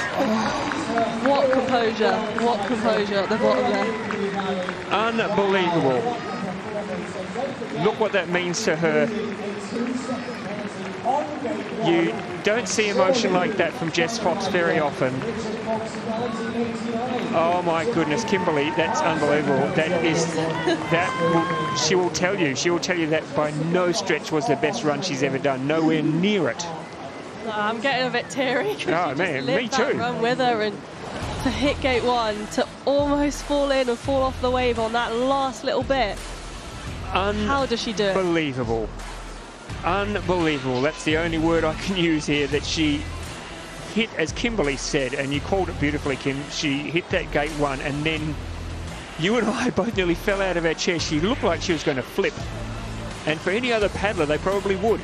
What composure. What composure at the bottom there. Unbelievable. Look what that means to her. You don't see emotion like that from Jess Fox very often. Oh my goodness, Kimberly, that's unbelievable. She will tell you that by no stretch was the best run she's ever done. Nowhere near it. I'm getting a bit teary. Oh man, me too. Run with her, and to hit gate 1, to almost fall in and fall off the wave on that last little bit. How does she do it? Unbelievable. Unbelievable. That's the only word I can use here, that she hit, as Kimberly said, and you called it beautifully, Kim, she hit that gate 1, and then you and I both nearly fell out of our chairs. She looked like she was going to flip. And for any other paddler, they probably would.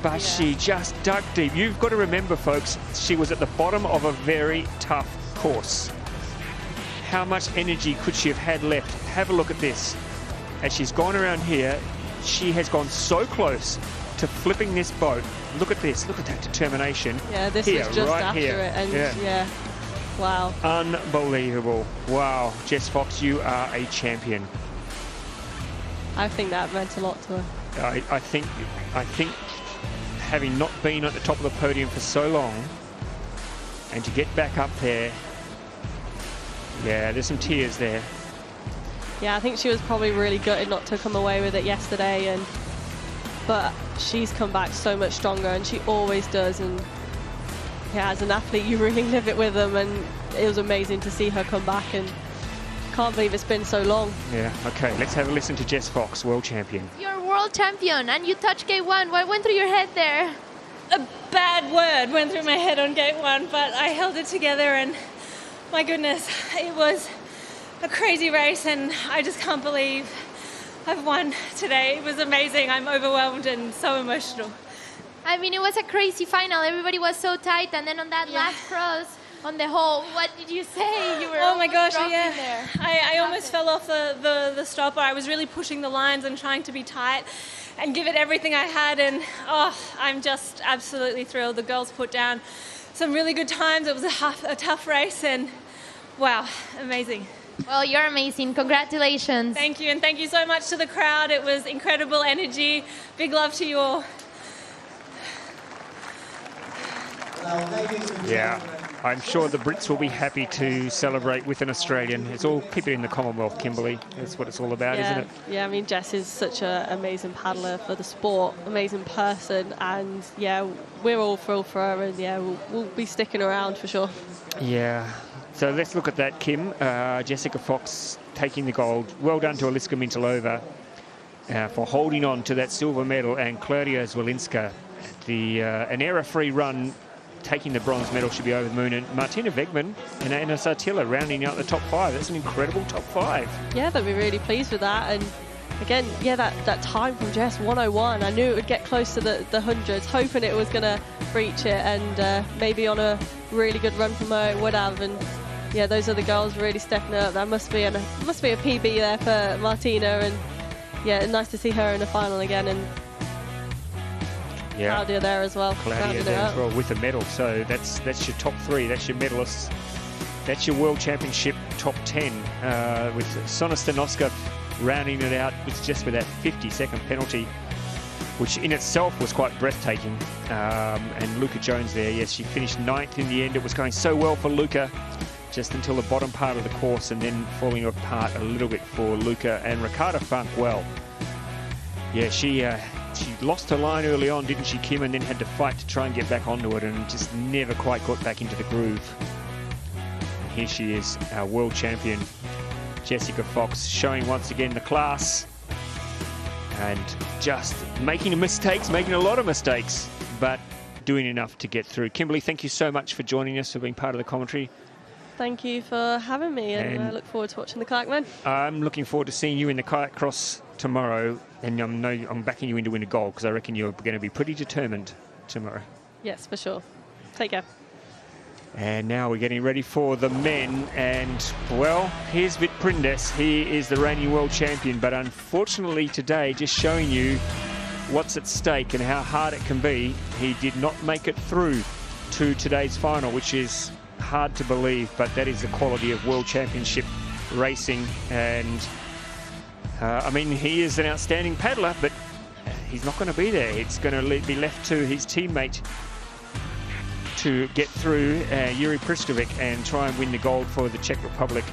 But she just dug deep. You've got to remember, folks, she was at the bottom of a very tough course. How much energy could she have had left? Have a look at this. As she's gone around here, she has gone so close to flipping this boat. Look at this. Look at that determination. Yeah, this here, is just right after here. it. And yeah, wow. Unbelievable. Wow. Jess Fox, you are a champion. I think that meant a lot to her. I think having not been at the top of the podium for so long, and to get back up there, yeah, there's some tears there. Yeah, I think she was probably really gutted not to come away with it yesterday, but she's come back so much stronger, and she always does. And yeah, as an athlete, you really live it with them, and it was amazing to see her come back, and can't believe it's been so long. Yeah, okay, let's have a listen to Jess Fox, world champion. You're world champion, and you touched gate 1. What went through your head there? A bad word went through my head on gate 1, but I held it together, and my goodness, it was a crazy race, and I just can't believe I've won today. It was amazing. I'm overwhelmed and so emotional. I mean, it was a crazy final. Everybody was so tight, and then on that last cross on the hole, what did you say? You were oh my gosh, yeah. there. I almost fell off the stopper. I was really pushing the lines and trying to be tight and give it everything I had, and I'm just absolutely thrilled. The girls put down some really good times. It was a tough race, and wow, amazing. Well, you're amazing. Congratulations. Thank you, and thank you so much to the crowd. It was incredible energy. Big love to you all. Yeah, I'm sure the Brits will be happy to celebrate with an Australian. It's all, keep it in the Commonwealth, Kimberly. That's what it's all about, isn't it? Yeah, I mean, Jess is such an amazing paddler for the sport, amazing person, and yeah, we're all thrilled for her, and yeah, we'll be sticking around for sure. Yeah. So let's look at that, Kim. Jessica Fox taking the gold. Well done to Aliska Mintalova for holding on to that silver medal, and Claudia Zwolinska, an error-free run, taking the bronze medal. Should be over the moon. And Martina Wegman and Anna Sartilla rounding out the top 5. That's an incredible top 5. Yeah, they'll be really pleased with that. And again, yeah, that time from Jess, 101. I knew it would get close to the hundreds, hoping it was going to reach it, and maybe on a really good run from her it would have. And yeah, those other girls really stepping up. That must be a PB there for Martina, and yeah, nice to see her in the final again. And yeah, Claudia there as well. Claudia there as well with a medal. So that's your top 3. That's your medalists. That's your World Championship top 10 with Sona Stanovska rounding it out with that 50-second penalty, which in itself was quite breathtaking. And Luca Jones there, yes, she finished 9th in the end. It was going so well for Luca just until the bottom part of the course, and then falling apart a little bit for Luca. And Ricarda Funk, well, yeah, she lost her line early on, didn't she, Kim, and then had to fight to try and get back onto it, and just never quite got back into the groove. And here she is, our world champion, Jessica Fox, showing once again the class, and just making a lot of mistakes, but doing enough to get through. Kimberly, thank you so much for joining us, for being part of the commentary. Thank you for having me, and I look forward to watching the kayak men. I'm looking forward to seeing you in the kayak cross tomorrow, and I'm backing you in to win a gold, because I reckon you're going to be pretty determined tomorrow. Yes, for sure. Take care. And now we're getting ready for the men, and well, here's Vit Prindes. He is the reigning world champion, but unfortunately today, just showing you what's at stake and how hard it can be, he did not make it through to today's final, which is hard to believe, but that is the quality of world championship racing. And I mean, he is an outstanding paddler, but he's not going to be there. It's going to be left to his teammate to get through, Yuri Priskovic, and try and win the gold for the Czech Republic.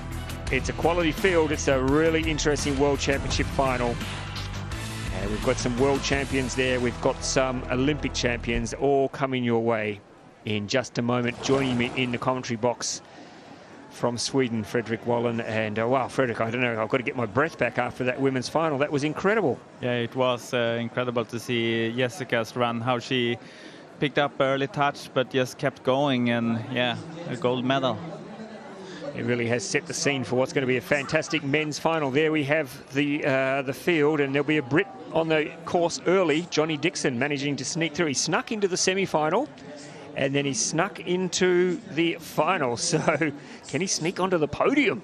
It's a quality field. It's a really interesting World Championship final. We've got some world champions there. We've got some Olympic champions all coming your way in just a moment. Joining me in the commentary box from Sweden, Fredrik Wallen. And wow, Fredrik, I don't know, I've got to get my breath back after that women's final. That was incredible. Yeah, it was incredible to see Jessica's run, how she picked up early touch, but just kept going, and yeah, a gold medal. It really has set the scene for what's going to be a fantastic men's final. There we have the field, and there'll be a Brit on the course early. Johnny Dixon managing to sneak through. He snuck into the semi-final, and then he snuck into the final. So can he sneak onto the podium?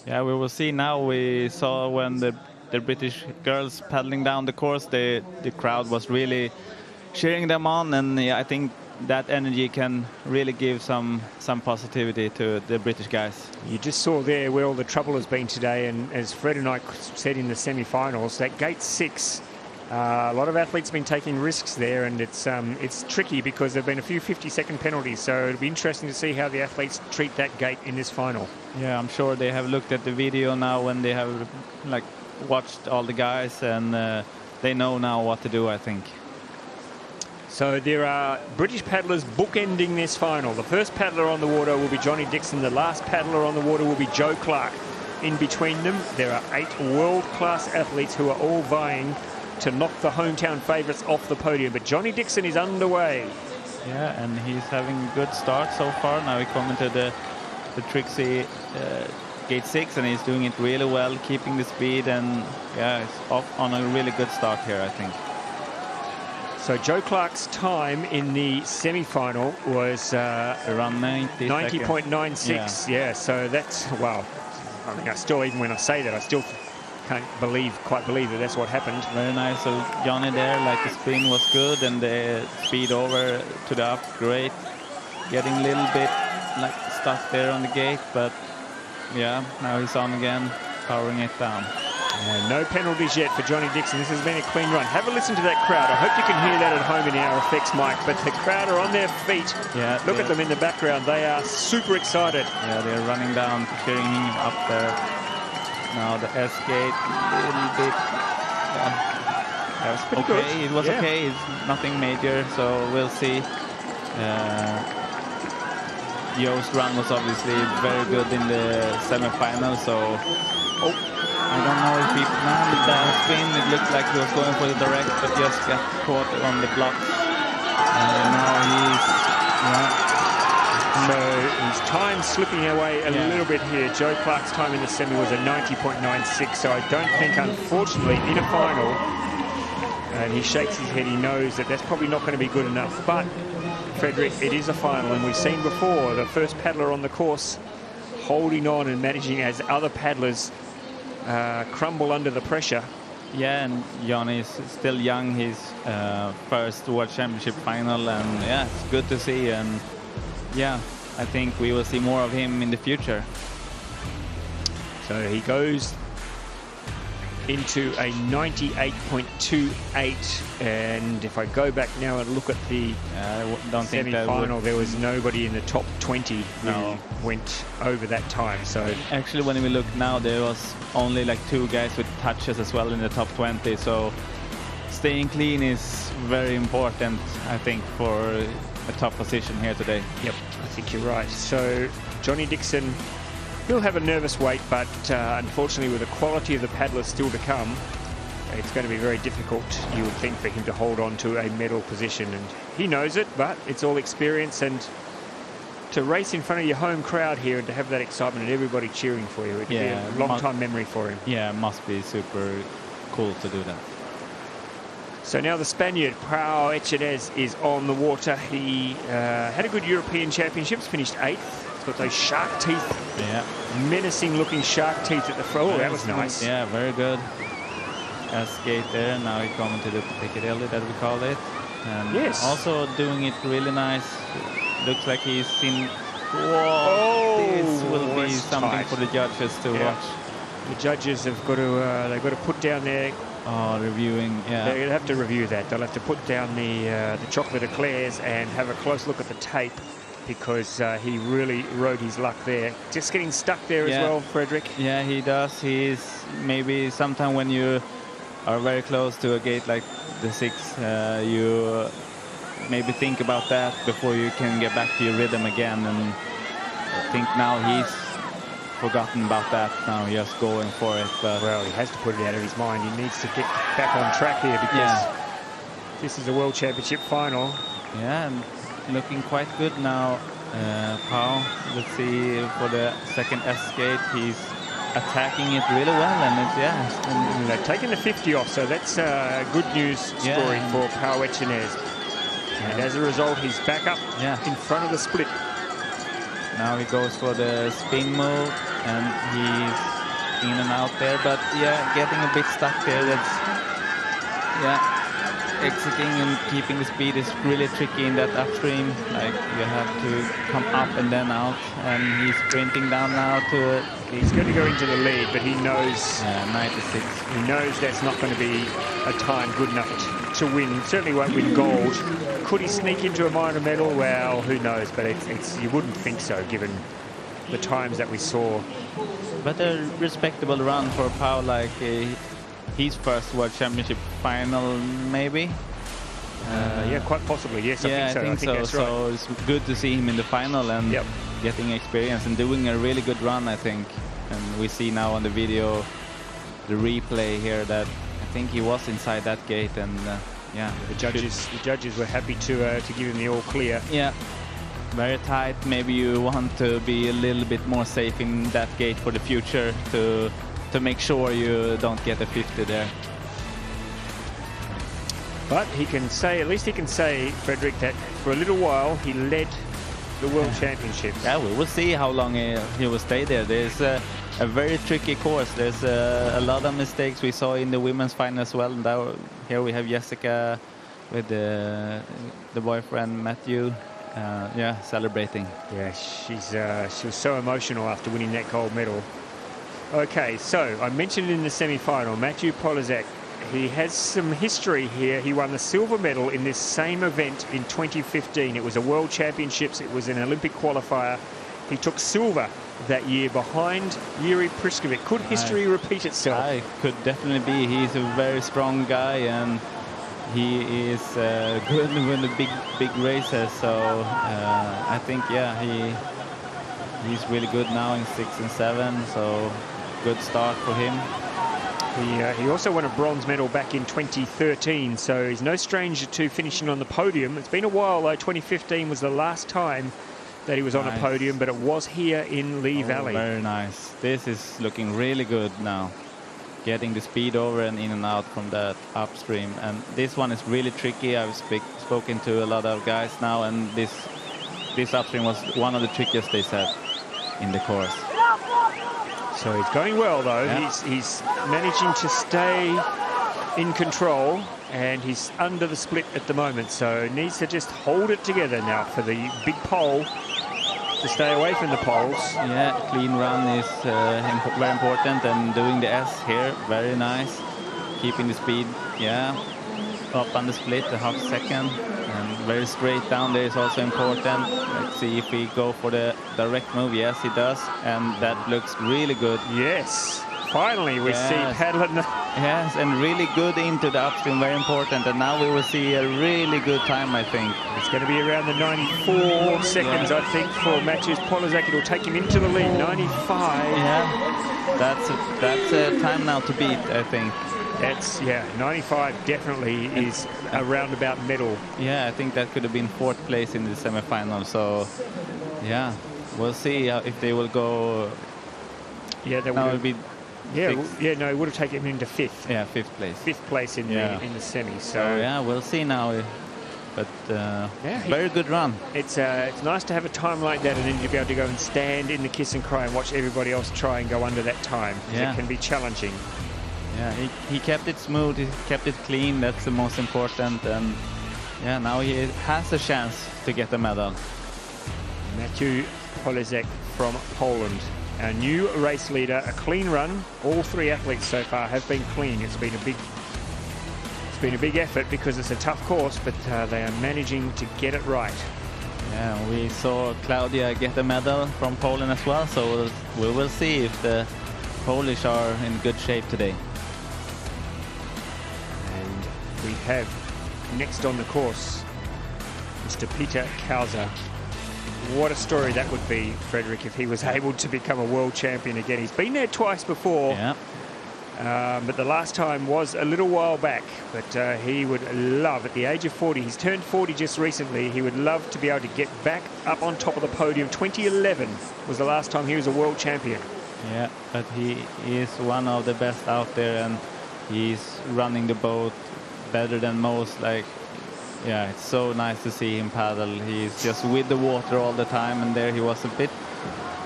Yeah, we will see now. We saw when the British girls paddling down the course, the crowd was really cheering them on, and yeah, I think that energy can really give some positivity to the British guys. You just saw there where all the trouble has been today, and as Fred and I said in the semi-finals, that gate 6, a lot of athletes have been taking risks there, and it's tricky because there have been a few 50-second penalties, so it'll be interesting to see how the athletes treat that gate in this final. Yeah, I'm sure they have looked at the video now when they have like watched all the guys, and they know now what to do, I think. So there are British paddlers bookending this final. The first paddler on the water will be Johnny Dixon. The last paddler on the water will be Joe Clark. In between them, there are 8 world-class athletes who are all vying to knock the hometown favourites off the podium. But Johnny Dixon is underway. Yeah, and he's having a good start so far. Now he come into the tricksy gate 6, and he's doing it really well, keeping the speed, and yeah, he's off on a really good start here, I think. So Joe Clark's time in the semi-final was around 90.96. Yeah, so that's, well, I mean, I still, even when I say that, I still can't quite believe that that's what happened. Very nice. So Johnny there, like the spin was good, and the speed over to the up, great. Getting a little bit like stuck there on the gate, but yeah, now he's on again, powering it down. And no penalties yet for Johnny Dixon. This has been a clean run. Have a listen to that crowd. I hope you can hear that at home in our effects mic, but the crowd are on their feet. Yeah, look at them in the background. They are super excited. Yeah, they're running down, cheering him up there. Now the S gate, a little bit. Yeah. That was pretty good. It was okay. It's nothing major, so we'll see. Joe's run was obviously very good in the semi-final, so I don't know if he planned that spin. It looked like he was going for the direct, but just got caught on the block. And now he's, So his time slipping away a little bit here. Joe Clark's time in the semi was a 90.96, so I don't think, unfortunately, in a final, and he shakes his head, he knows that that's probably not going to be good enough. But, Fredrik, it is a final, and we've seen before the first paddler on the course holding on and managing as other paddlers crumble under the pressure. Yeah, and Johnny is still young. His first World Championship final, and yeah, it's good to see. And yeah, I think we will see more of him in the future. So he goes into a 98.28, and if I go back now and look at the semi-final, there was nobody in the top 20 who went over that time. So actually, when we look now, there was only like 2 guys with touches as well in the top 20. So staying clean is very important, I think, for a top position here today. Yep, I think you're right. So Johnny Dixon, he'll have a nervous wait, but unfortunately with the quality of the paddlers still to come, it's going to be very difficult, you would think, for him to hold on to a medal position. And he knows it, but it's all experience, and to race in front of your home crowd here and to have that excitement and everybody cheering for you, it'd be a long time memory for him. Yeah, it must be super cool to do that. So now the Spaniard, Pau Echanez, is on the water. He had a good European Championships, finished 8th. He's got those shark teeth, menacing looking shark teeth at the front. Oh, that was nice. Yeah, very good. Skate there. Now he coming to the Piccadilly, that we call it. And also doing it really nice. Looks like he's in. Whoa, this will be something tight for the judges to watch. The judges have got to they've got to put down their reviewing. They'll have to review that. They'll have to put down the chocolate eclairs and have a close look at the tape, because he really rode his luck there. Just getting stuck there as well, Frederick. Yeah, he does. He's maybe sometime when you are very close to a gate like the 6, you maybe think about that before you can get back to your rhythm again. And I think now he's forgotten about that, now just going for it. But well, he has to put it out of his mind. He needs to get back on track here, because this is a World Championship final. Yeah, and looking quite good now, Pau. Let's see, for the second S skate, he's attacking it really well, and it's, and they're taking the 50 off, so that's a good news story for Pau Echanez. And as a result, he's back up in front of the split. Now he goes for the spin move, and he's in and out there, but getting a bit stuck there. That's exiting and keeping the speed is really tricky in that upstream. Like, you have to come up and then out, and he's sprinting down now to. He's going to go into the lead, but he knows 96. He knows that's not going to be a time good enough to win. He certainly won't win gold. Could he sneak into a minor medal? Well, who knows? But it's you wouldn't think so, given the times that we saw. But a respectable run for Pau, like his first World Championship final, maybe. Yeah, quite possibly. Yes, I think so. That's right. So it's good to see him in the final and getting experience and doing a really good run, I think. And we see now on the video, the replay here, that I think he was inside that gate, and the judges were happy to give him the all clear. Yeah, very tight. Maybe you want to be a little bit more safe in that gate for the future to make sure you don't get a 50 there. But he can say, at least he can say, Frederick, that for a little while he led the World Championships. Yeah, we will see how long he will stay there. There's a very tricky course. There's a lot of mistakes we saw in the women's final as well. Now, here we have Jessica with the boyfriend Matthew, celebrating. Yeah, she was so emotional after winning that gold medal. Okay, so I mentioned in the semi-final, Matthew Polizek. He has some history here. He won the silver medal in this same event in 2015. It was a World Championships. It was an Olympic qualifier. He took silver that year behind Yuri Priskovic. Could history repeat itself? It could definitely be. He's a very strong guy, and he is good with the big races. So I think, he's really good now in 6 and 7. So good start for him. He also won a bronze medal back in 2013, so he's no stranger to finishing on the podium. It's been a while, though. 2015 was the last time that he was on a podium, but it was here in Lee Valley. Very nice. This is looking really good now. Getting the speed over and in and out from that upstream. And this one is really tricky. I've spoken to a lot of guys now, and this upstream was one of the trickiest, they said, in the course. So he's going well, though. He's managing to stay in control, and he's under the split at the moment. So needs to just hold it together now for the big pole, to stay away from the poles. Yeah, clean run is very important, and doing the S here, very nice. Keeping the speed, up on the split, a half second. And very straight down there is also important. Let's see if we go for the direct move. Yes, he does. And that looks really good. Yes. Finally, we see paddling. Yes, and really good into the upstream. Very important. And now we will see a really good time, I think. It's going to be around the 94 seconds, I think, for Matthew Polizek. It'll take him into the lead. 95. Yeah. That's a time now to beat, I think. That's, 95 definitely is a roundabout medal. Yeah, I think that could have been 4th place in the semi-final. So, we'll see if they will go. Yeah, that will be Yeah, Sixth. yeah, no, it would have taken him into fifth. Yeah, fifth place. Fifth place in the semi. So yeah, we'll see now. But very good run. It's nice to have a time like that, and then to be able to go and stand in the kiss and cry and watch everybody else try and go under that time. Yeah. It can be challenging. Yeah, he kept it smooth. He kept it clean. That's the most important. And yeah, now he has a chance to get a medal. Matthew Polizek from Poland, our new race leader. A clean run. All three athletes so far have been clean. It's been a big effort because it's a tough course, but they are managing to get it right. Yeah, we saw Claudia get a medal from Poland as well, so we will see if the Polish are in good shape today. And we have next on the course Mr. Peter Kauser. What a story that would be, Frederick, if he was able to become a world champion again. He's been there twice before. Yeah. But the last time was a little while back. But he would love, at the age of 40, he's turned 40 just recently, he would love to be able to get back up on top of the podium. 2011 was the last time he was a world champion. Yeah, but he is one of the best out there, and he's running the boat better than most. Like, yeah, it's so nice to see him paddle. He's just with the water all the time, and there he was a bit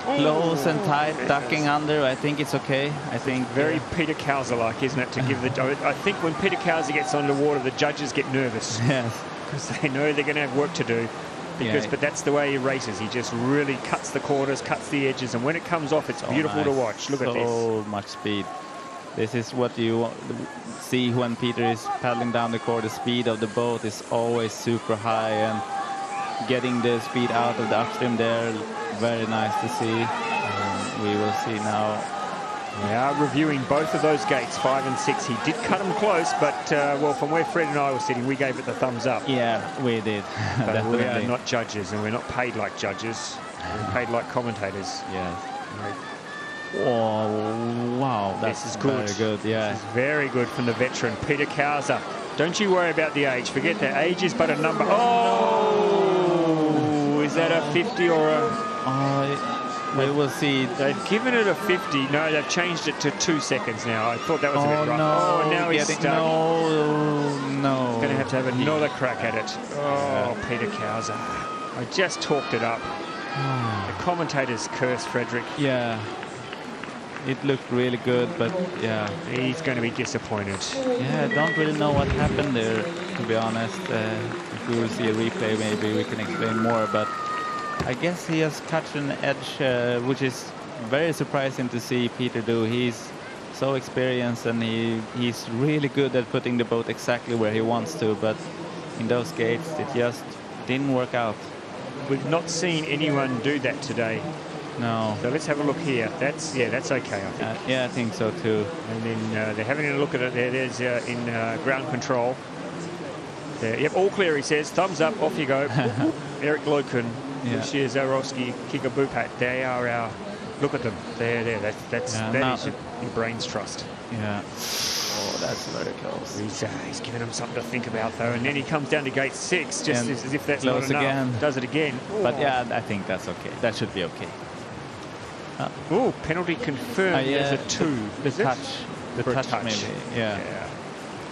close and tight, ducking under. I think it's okay. I think very Peter Kauser-like, isn't it? To give the, I think when Peter Kauser gets underwater, the judges get nervous. Yes, because they know they're going to have work to do. Because, but that's the way he races. He just really cuts the corners, cuts the edges, and when it comes off, it's so beautiful to watch. Look at this. So much speed. This is what you see when Peter is paddling down the court. The speed of the boat is always super high, and getting the speed out of the upstream there, very nice to see. We will see now. We are reviewing both of those gates, 5 and 6. He did cut them close, but well, from where Fred and I were sitting, we gave it the thumbs up. Yeah, we did. But we are not judges, and we're not paid like judges. We're paid like commentators. Yes. Oh, wow, that's this is good. Very good, yeah. This is very good from the veteran, Peter Kauser. Don't you worry about the age. Forget that. Age is but a number. Oh! Is that a 50 or a... we will see. They've given it a 50. No, they've changed it to 2 seconds now. I thought that was a bit rough. No, oh, now he's stuck. No. He's going to have another crack at it. Oh, Peter Kauser. I just talked it up. The commentators curse Frederick. Yeah. It looked really good, but yeah. He's going to be disappointed. Yeah, I don't really know what happened there, to be honest. If we will see a replay, maybe we can explain more, but I guess he has cut an edge, which is very surprising to see Peter do. He's so experienced, and he's really good at putting the boat exactly where he wants to, but in those gates, it just didn't work out. We've not seen anyone do that today. No. So let's have a look here. That's okay, I think. Yeah, I think so too. And then they're having a look at it there. There's in ground control. There. Yep, all clear, he says. Thumbs up, off you go. Eric Loken, Lucia Zarowski, Kika Bupat. They are our... Look at them. There. That is your brain's trust. Yeah. Oh, that's very close. He's giving them something to think about, though. And then he comes down to gate 6, just as if that's not enough. Again. Does it again. But yeah, I think that's okay. That should be okay. Oh, penalty confirmed. There's a 2. The touch. The touch, maybe. Yeah.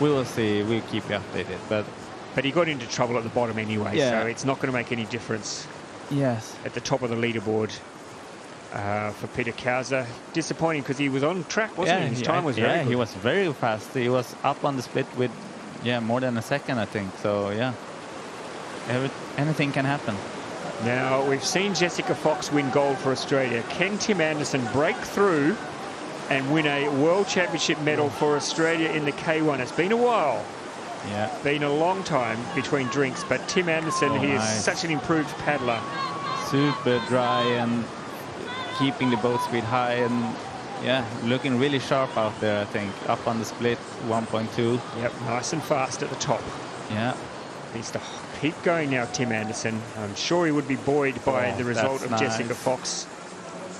We will see. We'll keep you updated. But he got into trouble at the bottom anyway, so it's not going to make any difference. Yes. At the top of the leaderboard for Peter Kauser. Disappointing because he was on track, wasn't he? His time was very good. He was very fast. He was up on the split with, more than a second, I think. So, yeah. Anything can happen. Now, we've seen Jessica Fox win gold for Australia. Can Tim Anderson break through and win a World Championship medal for Australia in the K1? It's been a while. Yeah. Been a long time between drinks, but Tim Anderson, he is such an improved paddler. Super dry and keeping the boat speed high and, looking really sharp out there, I think. Up on the split, 1.2. Yep, nice and fast at the top. Yeah. Needs to keep going now, Tim Anderson. I'm sure he would be buoyed by the result of Jessica Fox.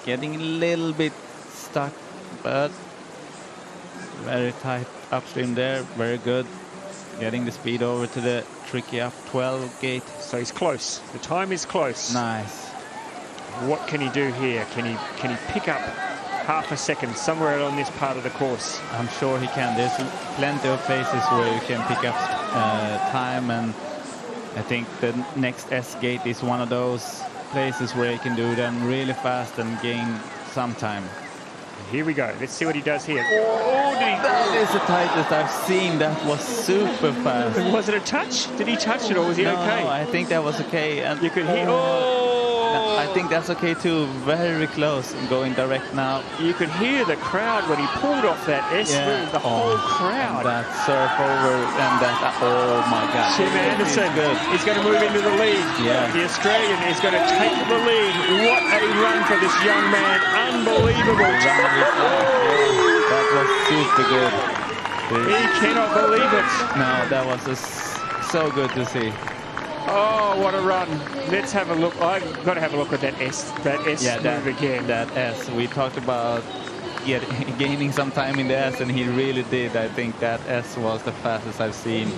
Getting a little bit stuck, but very tight upstream there. Very good. Getting the speed over to the tricky up 12 gate. So he's close. The time is close. Nice. What can he do here? Can he pick up half a second somewhere along this part of the course. I'm sure he can. There's plenty of places where you can pick up time, and I think the next S gate is one of those places where he can do them really fast and gain some time. Here we go. Let's see what he does here. Oh, That is the tightest I've seen. That was super fast. Was it a touch? Did he touch it, or was he okay? No, I think that was okay. And You could hear. Oh! I think that's okay too. Very close. Going direct now. You could hear the crowd when he pulled off that S move. The whole crowd. That surf over and that. Oh my God. Tim Anderson is going to move into the lead. Yeah. The Australian is going to take the lead. What a run for this young man. Unbelievable. That was super good. He cannot believe it. No, that was so good to see. Oh, what a run. Let's have a look. I've got to have a look at that S move again. That S. We talked about gaining some time in the S, and he really did. I think that S was the fastest I've seen.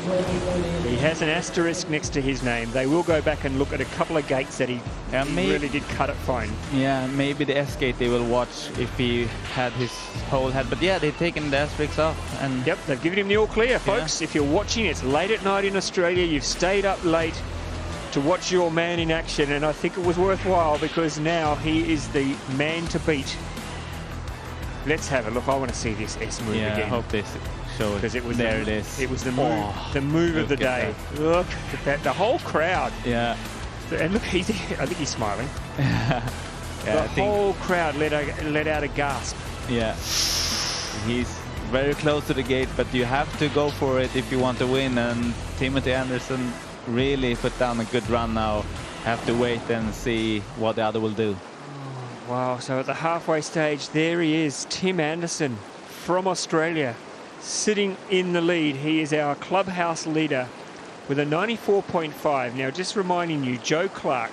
He has an asterisk next to his name. They will go back and look at a couple of gates that he really did cut it fine. Yeah, maybe the S gate they will watch if he had his whole head. But yeah, they've taken the asterisks off. And yep, they've given him the all clear, folks. If you're watching, it's late at night in Australia. You've stayed up late to watch your man in action, and I think it was worthwhile because now he is the man to beat. Let's have a look. I want to see this S move again. I hope they show it. Because it was it is. It was the move of the day. Look at that. The whole crowd. Yeah. And look, I think he's smiling. The whole crowd let out a gasp. Yeah. He's very close to the gate, but you have to go for it if you want to win. And Timothy Anderson really put down a good run now. Have to wait and see what the other will do. Wow, so at the halfway stage, there he is, Tim Anderson from Australia, sitting in the lead. He is our clubhouse leader with a 94.5. Now, just reminding you, Joe Clark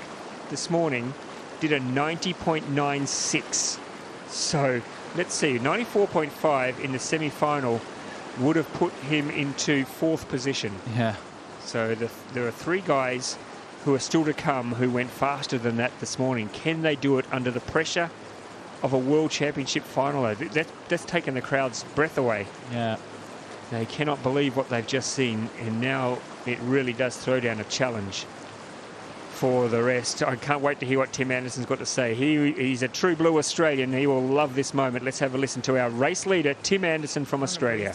this morning did a 90.96. So, let's see, 94.5 in the semi-final would have put him into 4th position. Yeah. So there are 3 guys who are still to come who went faster than that this morning. Can they do it under the pressure of a World Championship final? That's taken the crowd's breath away. Yeah. They cannot believe what they've just seen, and now it really does throw down a challenge for the rest. I can't wait to hear what Tim Anderson's got to say. He's a true blue Australian. He will love this moment. Let's have a listen to our race leader, Tim Anderson from Australia.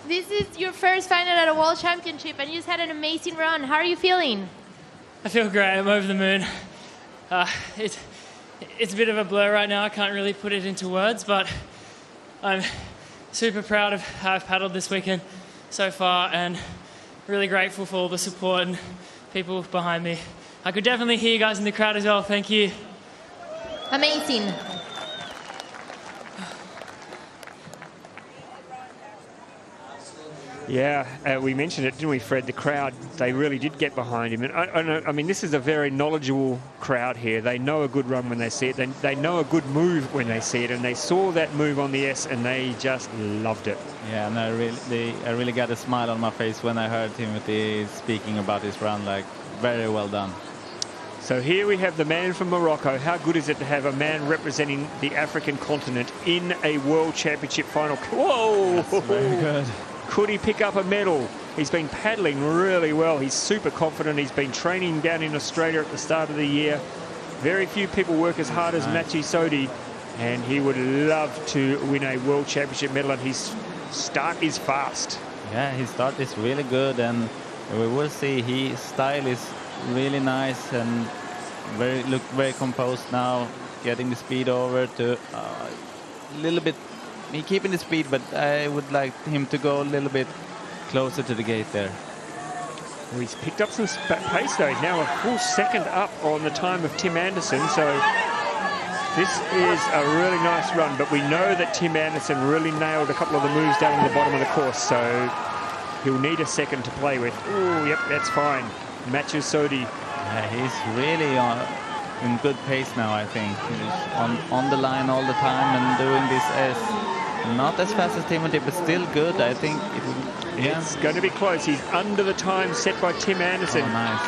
This is your first final at a World Championship, and you just had an amazing run. How are you feeling? I feel great. I'm over the moon. It's a bit of a blur right now. I can't really put it into words, but I'm super proud of how I've paddled this weekend so far, and really grateful for all the support and people behind me. I could definitely hear you guys in the crowd as well. Thank you. Amazing. Yeah, we mentioned it, didn't we, Fred? The crowd, they really did get behind him. And I mean, this is a very knowledgeable crowd here. They know a good run when they see it. They know a good move when they see it. And they saw that move on the S, and they just loved it. Yeah, and I really got a smile on my face when I heard Timothy speaking about his run. Like, very well done. So here we have the man from Morocco. How good is it to have a man representing the African continent in a World Championship final? Whoa! That's very good. Could he pick up a medal? He's been paddling really well. He's super confident. He's been training down in Australia at the start of the year. Very few people work as hard as Matthew Sodi, and he would love to win a World Championship medal, and his start is fast. Yeah, his start is really good, and we will see. His style is really nice and look very composed now, getting the speed over to a little bit. He's keeping the speed, but I would like him to go a little bit closer to the gate there. Well, he's picked up some pace though. He's now a full second up on the time of Tim Anderson. So this is a really nice run, but we know that Tim Anderson really nailed a couple of the moves down in the bottom of the course. So he'll need a second to play with. Oh, yep, that's fine. Matthew Sodi. Yeah, he's really in good pace now, I think. He's on the line all the time and doing this S. Not as fast as Timothy, but still good. I think it's going to be close. He's under the time set by Tim Anderson. Oh, nice.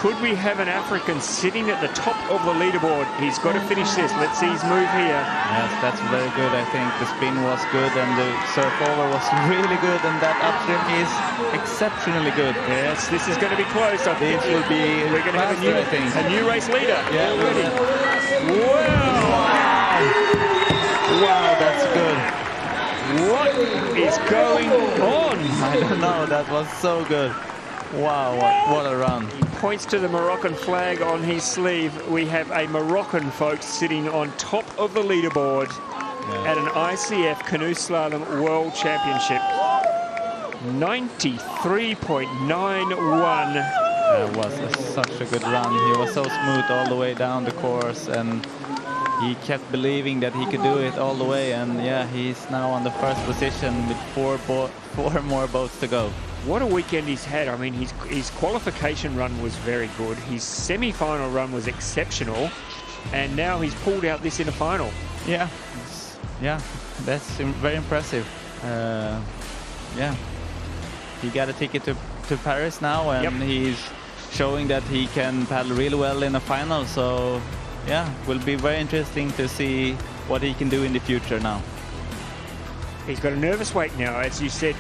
Could we have an African sitting at the top of the leaderboard? He's got to finish this. Let's see his move here. Yes, that's very good. I think the spin was good and the surf over was really good, and that upstream is exceptionally good. Yes, this is going to be close. I think This will be we're going to have a new race leader. Yeah, ready. Wow! Wow, that's good. What is going on? I don't know. That was so good. Wow, what a run. He points to the Moroccan flag on his sleeve. We have a Moroccan, folks, sitting on top of the leaderboard at an ICF Canoe Slalom World Championship. 93.91. That was such a good run. He was so smooth all the way down the course, and he kept believing that he could do it all the way. And yeah, he's now on the first position with four more boats to go. What a weekend he's had. I mean, his qualification run was very good. His semi-final run was exceptional. And now he's pulled out this in a final. Yeah, that's very impressive. Yeah, he got a ticket to Paris now, and he's showing that he can paddle really well in a final. So yeah, will be very interesting to see what he can do in the future now. He's got a nervous wait now, as you said,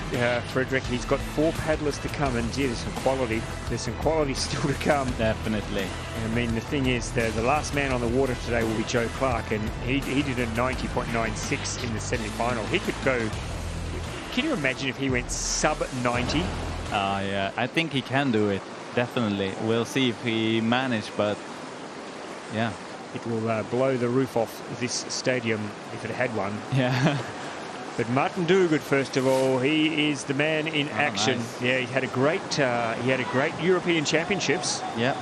Frederick. He's got 4 paddlers to come, and gee, there's some quality. There's some quality still to come. Definitely. I mean, the thing is, the last man on the water today will be Joe Clark, and he did a 90.96 in the semi-final. He could go. Can you imagine if he went sub 90? Yeah, I think he can do it. Definitely. We'll see if he manages, but yeah. It will blow the roof off this stadium if it had one. Yeah. But Martin Duguid, first of all, he is the man in action. Nice. Yeah, he had a great European Championships. Yeah,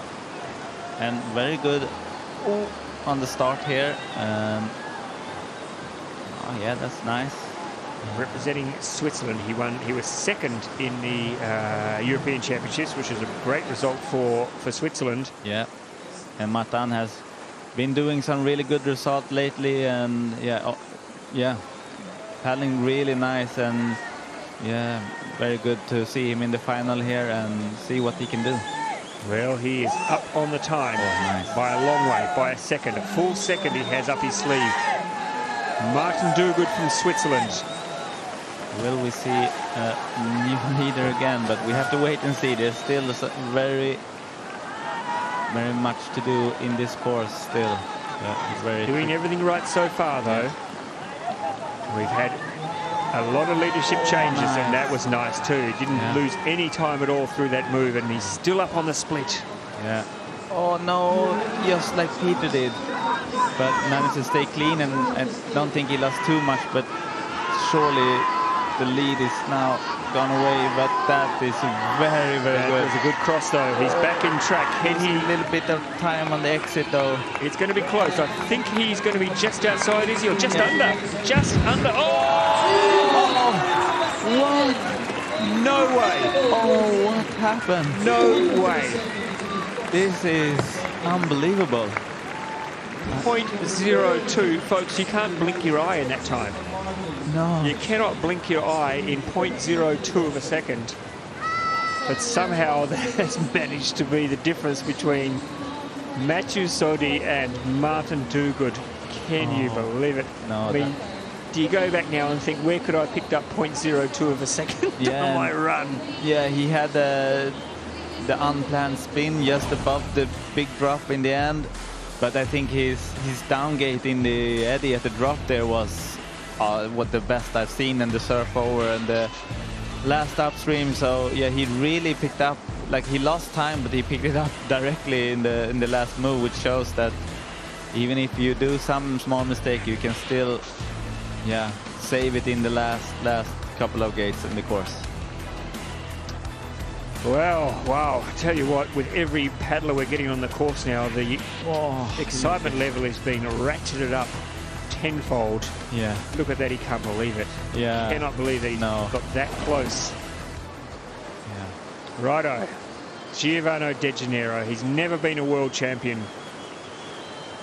and very good on the start here. Oh yeah, that's nice. Representing Switzerland, he was second in the European Championships, which is a great result for Switzerland. Yeah, and Martin has been doing some really good results lately, and yeah. Paddling really nice, and yeah, very good to see him in the final here and see what he can do. Well, he is up on the time by a long way, by a second, a full second he has up his sleeve. Martin Duguid from Switzerland. Will we see a new leader again? But we have to wait and see. There's still very much to do in this course still. He's doing everything right so far, though. We've had a lot of leadership changes, and that was nice too. He didn't lose any time at all through that move, and he's still up on the split. Yeah. Oh no, just like Peter did, but managed to stay clean, and I don't think he lost too much, but surely the lead is now gone away. But that is very good. That was a good cross though. He's back in track. A little bit of time on the exit though. It's going to be close. I think he's going to be just outside, is he? Or just under? Just under. Oh! What? No way. Oh, what happened? No way. This is unbelievable. 0.02, folks. You can't blink your eye in that time. No. You cannot blink your eye in 0.02 of a second. But somehow that has managed to be the difference between Mathieu Sodi and Martin Duguid. Can you believe it? No. I mean, do you go back now and think, where could I have picked up 0.02 of a second on my run? Yeah, he had the unplanned spin just above the big drop in the end. But I think his downgate in the eddy at the drop there was what the best I've seen, and the surf over and the last upstream. So yeah, he really picked up, like he lost time, but he picked it up directly in the last move, which shows that even if you do some small mistake, you can still save it in the last couple of gates in the course. Well, wow, I tell you what, with every paddler we're getting on the course now, the excitement level is being ratcheted up tenfold. Yeah. Look at that, he can't believe it. Yeah. He cannot believe that he's got that close. Yeah. Righto. Giovanni De Janeiro, he's never been a world champion.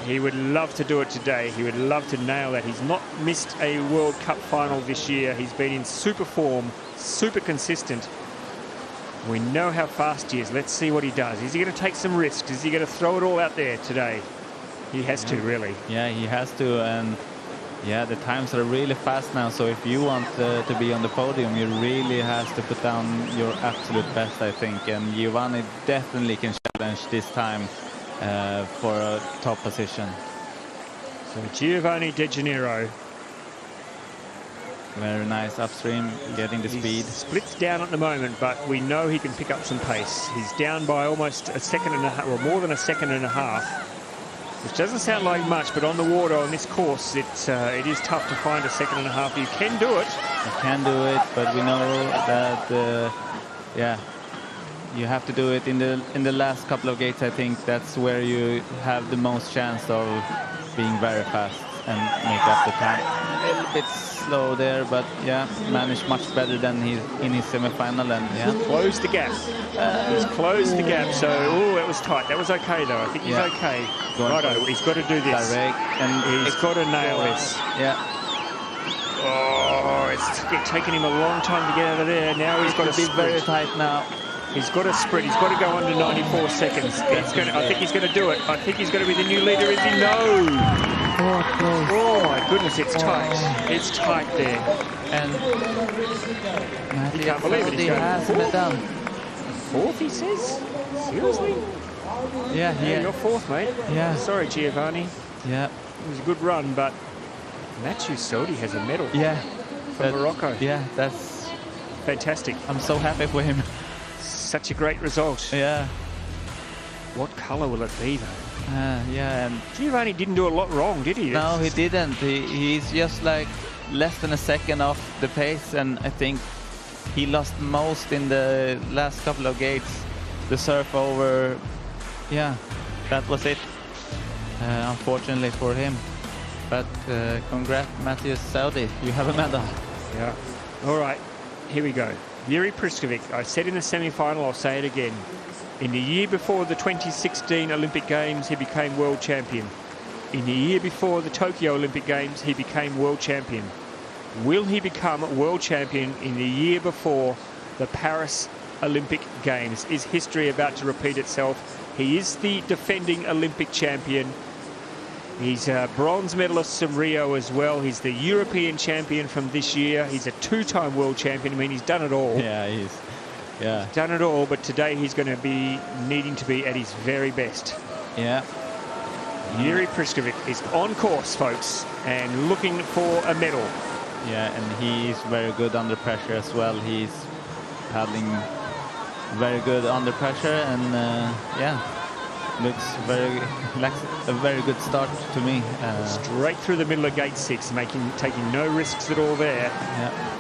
He would love to do it today. He would love to nail that. He's not missed a World Cup final this year. He's been in super form, super consistent. We know how fast he is. Let's see what he does. Is he going to take some risks? Is he going to throw it all out there today? He has to, really. Yeah, he has to. And yeah, the times are really fast now. So if you want to be on the podium, you really have to put down your absolute best, I think. And Giovanni definitely can challenge this time for a top position. So Giovanni De Janeiro. Very nice upstream, getting the speed. Splits down at the moment, but we know he can pick up some pace. He's down by almost a second and a half, or more than a second and a half, which doesn't sound like much, but on the water on this course, it is tough to find a second and a half. You can do it. You can do it, but we know that, yeah, you have to do it in the last couple of gates. I think that's where you have the most chance of being very fast and make up the time. A little bit slow there, but yeah, managed much better than in his semi-final, and yeah, closed the gap. He's closed the gap. So, oh, that was tight. That was okay though. I think he's okay. Righto, he's got to do this. Direct, and he's got to nail this. Yeah. Oh, it's taken him a long time to get out of there. Now he's got to be very tight now. He's got to sprint. He's got to go under 94 seconds. I think he's going to do it. I think he's going to be the new leader. Is he? No. Oh my goodness, it's tight. It's tight there. And you can't believe it. He's going fourth. Fourth, he says? Seriously? Yeah. You're fourth, mate. Yeah. Sorry, Giovanni. Yeah. It was a good run, but Mathieu Sodi has a medal. Yeah. From Morocco. Yeah, that's fantastic. I'm so happy for him. Such a great result. Yeah. What colour will it be, though? Yeah, and Giovanni didn't do a lot wrong, did he? No, he didn't. He's just like less than a second off the pace, and I think he lost most in the last couple of gates. The surf over, yeah, that was it. Unfortunately for him. But congrats, Mathieu Saudi. You have a medal. Yeah. All right, here we go. Yuri Priskovic, I said in the semi-final, I'll say it again. In the year before the 2016 Olympic Games, he became world champion. In the year before the Tokyo Olympic Games, he became world champion. Will he become world champion in the year before the Paris Olympic Games? Is history about to repeat itself? He is the defending Olympic champion. He's a bronze medalist from Rio as well. He's the European champion from this year. He's a two-time world champion. I mean, he's done it all. Yeah, he's done it all, but today he's going to be needing to be at his very best. Yeah. Yuri Priskovic is on course, folks, and looking for a medal. Yeah, and he's very good under pressure as well. He's paddling very good under pressure, and yeah, looks like a very good start to me. Straight through the middle of gate 6, taking no risks at all there. Yeah.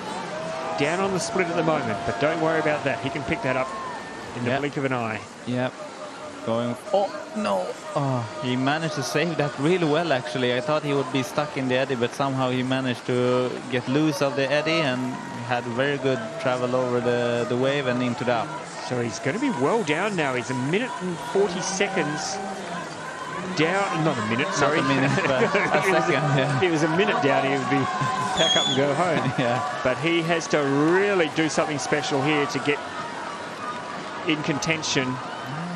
Down on the split at the moment, but don't worry about that. He can pick that up in the blink of an eye. Yep. Going. Oh, no. Oh, he managed to save that really well, actually. I thought he would be stuck in the eddy, but somehow he managed to get loose of the eddy and had very good travel over the wave and into the up. So he's going to be well down now. He's a minute and 40 seconds down. Not a minute, sorry. Not a minute, but a second. If it was a minute down, he would be pack up and go home. Yeah. But he has to really do something special here to get in contention.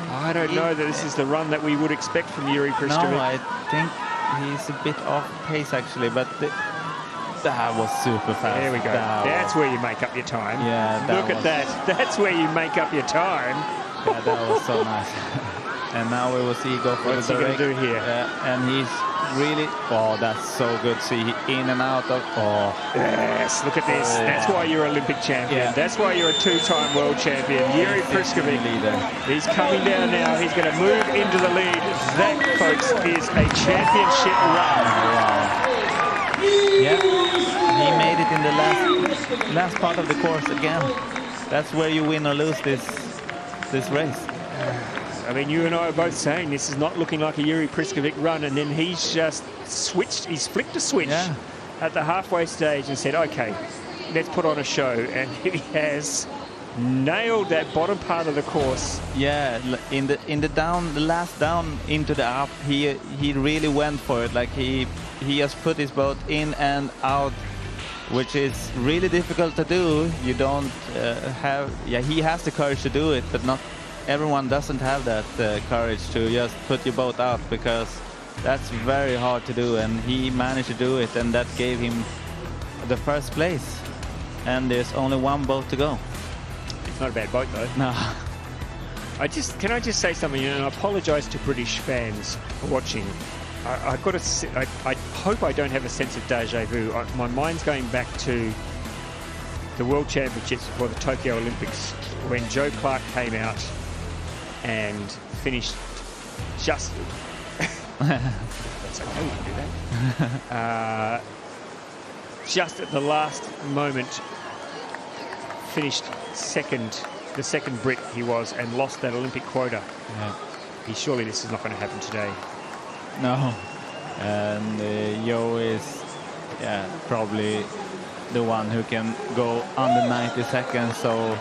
I don't know that this is the run that we would expect from Yuri Priskovic. No, I think he's a bit off pace, actually, but that was super fast. There we go. That's where you make up your time. Yeah, look at that. That's where you make up your time. Yeah, that was so nice. And now we will see go for What's he going to do here? And he's really, oh, that's so good. See, in and out of, oh. Yes, look at this. That's why you're Olympic champion. Yeah. That's why you're a two-time world champion. Yuri Priskovic. He's coming down now. He's going to move into the lead. That, folks, is a championship run. Wow. Yeah, he made it in the last part of the course again. That's where you win or lose this race. I mean, you and I are both saying this is not looking like a Yuri Priskovic run, and then he's just switched. He's flicked a switch at the halfway stage and said, okay, let's put on a show. And he has nailed that bottom part of the course. Yeah, in the last down into the up, he really went for it. Like he just put his boat in and out which is really difficult to do. You don't he has the courage to do it, but not everyone doesn't have that courage to just put your boat out, because that's very hard to do, and he managed to do it, and that gave him the first place. And there's only one boat to go. It's not a bad boat though. No. Can I just say something? And I apologise to British fans for watching. I hope I don't have a sense of deja vu. My mind's going back to the World Championships before the Tokyo Olympics, when Joe Clark came out and finished just. That's okay, we can do that. Just at the last moment, finished second. The second Brit he was, and lost that Olympic quota. Yeah. Surely this is not going to happen today. No. And Joe is probably the one who can go under 90 seconds. So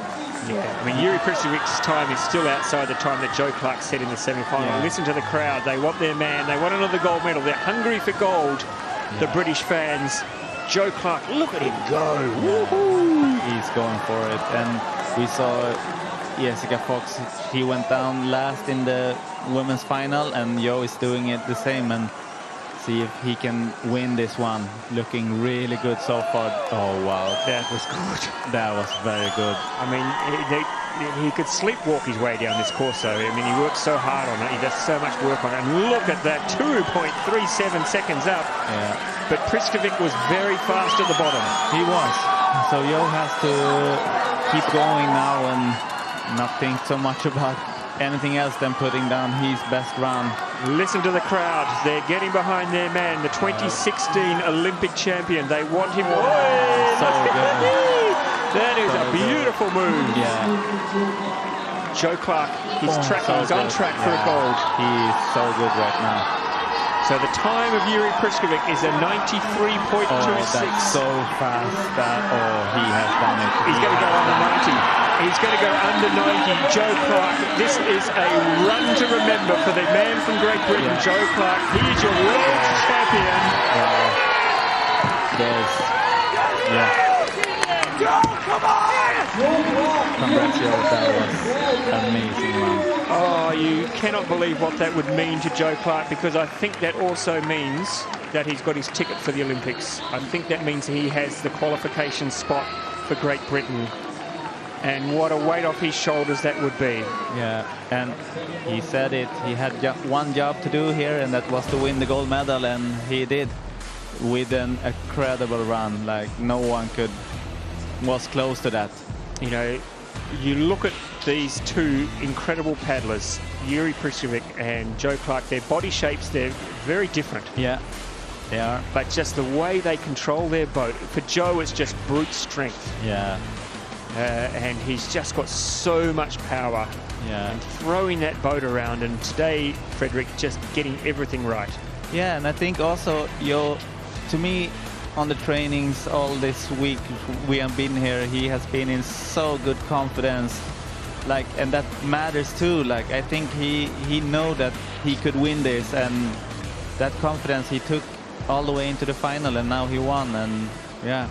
yeah, I mean, Jiri Pristevic's time is still outside the time that Joe Clark set in the semi-final. Yeah. Listen to the crowd. They want their man. They want another gold medal. They're hungry for gold. Yeah. The British fans. Joe Clark, look at him go. Yeah. He's going for it. And we saw Jessica Fox, he went down last in the women's final, and Joe is doing it the same, and see if he can win this one. Looking really good so far. Oh, wow. That was good. That was very good. I mean, he could sleepwalk his way down this course, though. I mean, he works so hard on it. He does so much work on it. And look at that, 2.37 seconds up. Yeah. But Pristovic was very fast at the bottom. He was. So Joe has to keep going now and not think so much about anything else than putting down his best run. Listen to the crowd. They're getting behind their man, the 2016 Olympic champion. They want him. So good. That is a beautiful move. Yeah. Joe Clark, he's on track for a gold. He's so good right now. So the time of Jiri Pristovic is a 93.26. Oh, that's so fast that, he has done it. He's going to go under 90. He's going to go under 90. Joe Clark, this is a run to remember for the man from Great Britain, yeah. Joe Clark. He's your world champion. Come on! Congratulations, that was amazing run. Oh, you cannot believe what that would mean to Joe Clark, because I think that also means that he's got his ticket for the Olympics. I think that means he has the qualification spot for Great Britain. And what a weight off his shoulders that would be. Yeah, and he said it. He had one job to do here, and that was to win the gold medal, and he did with an incredible run. Like no one was close to that. You know, you look at these two incredible paddlers, Jiri Pristovic and Joe Clark, their body shapes, they're very different. Yeah, they are. But just the way they control their boat. For Joe, it's just brute strength. Yeah. And he's just got so much power. Yeah. And throwing that boat around. And today, Frederick, just getting everything right. Yeah, and I think also, to me, on the trainings all this week we have been here, he has been in so good confidence, like, and that matters too. Like, I think he know that he could win this, and that confidence he took all the way into the final, and now he won. And yeah,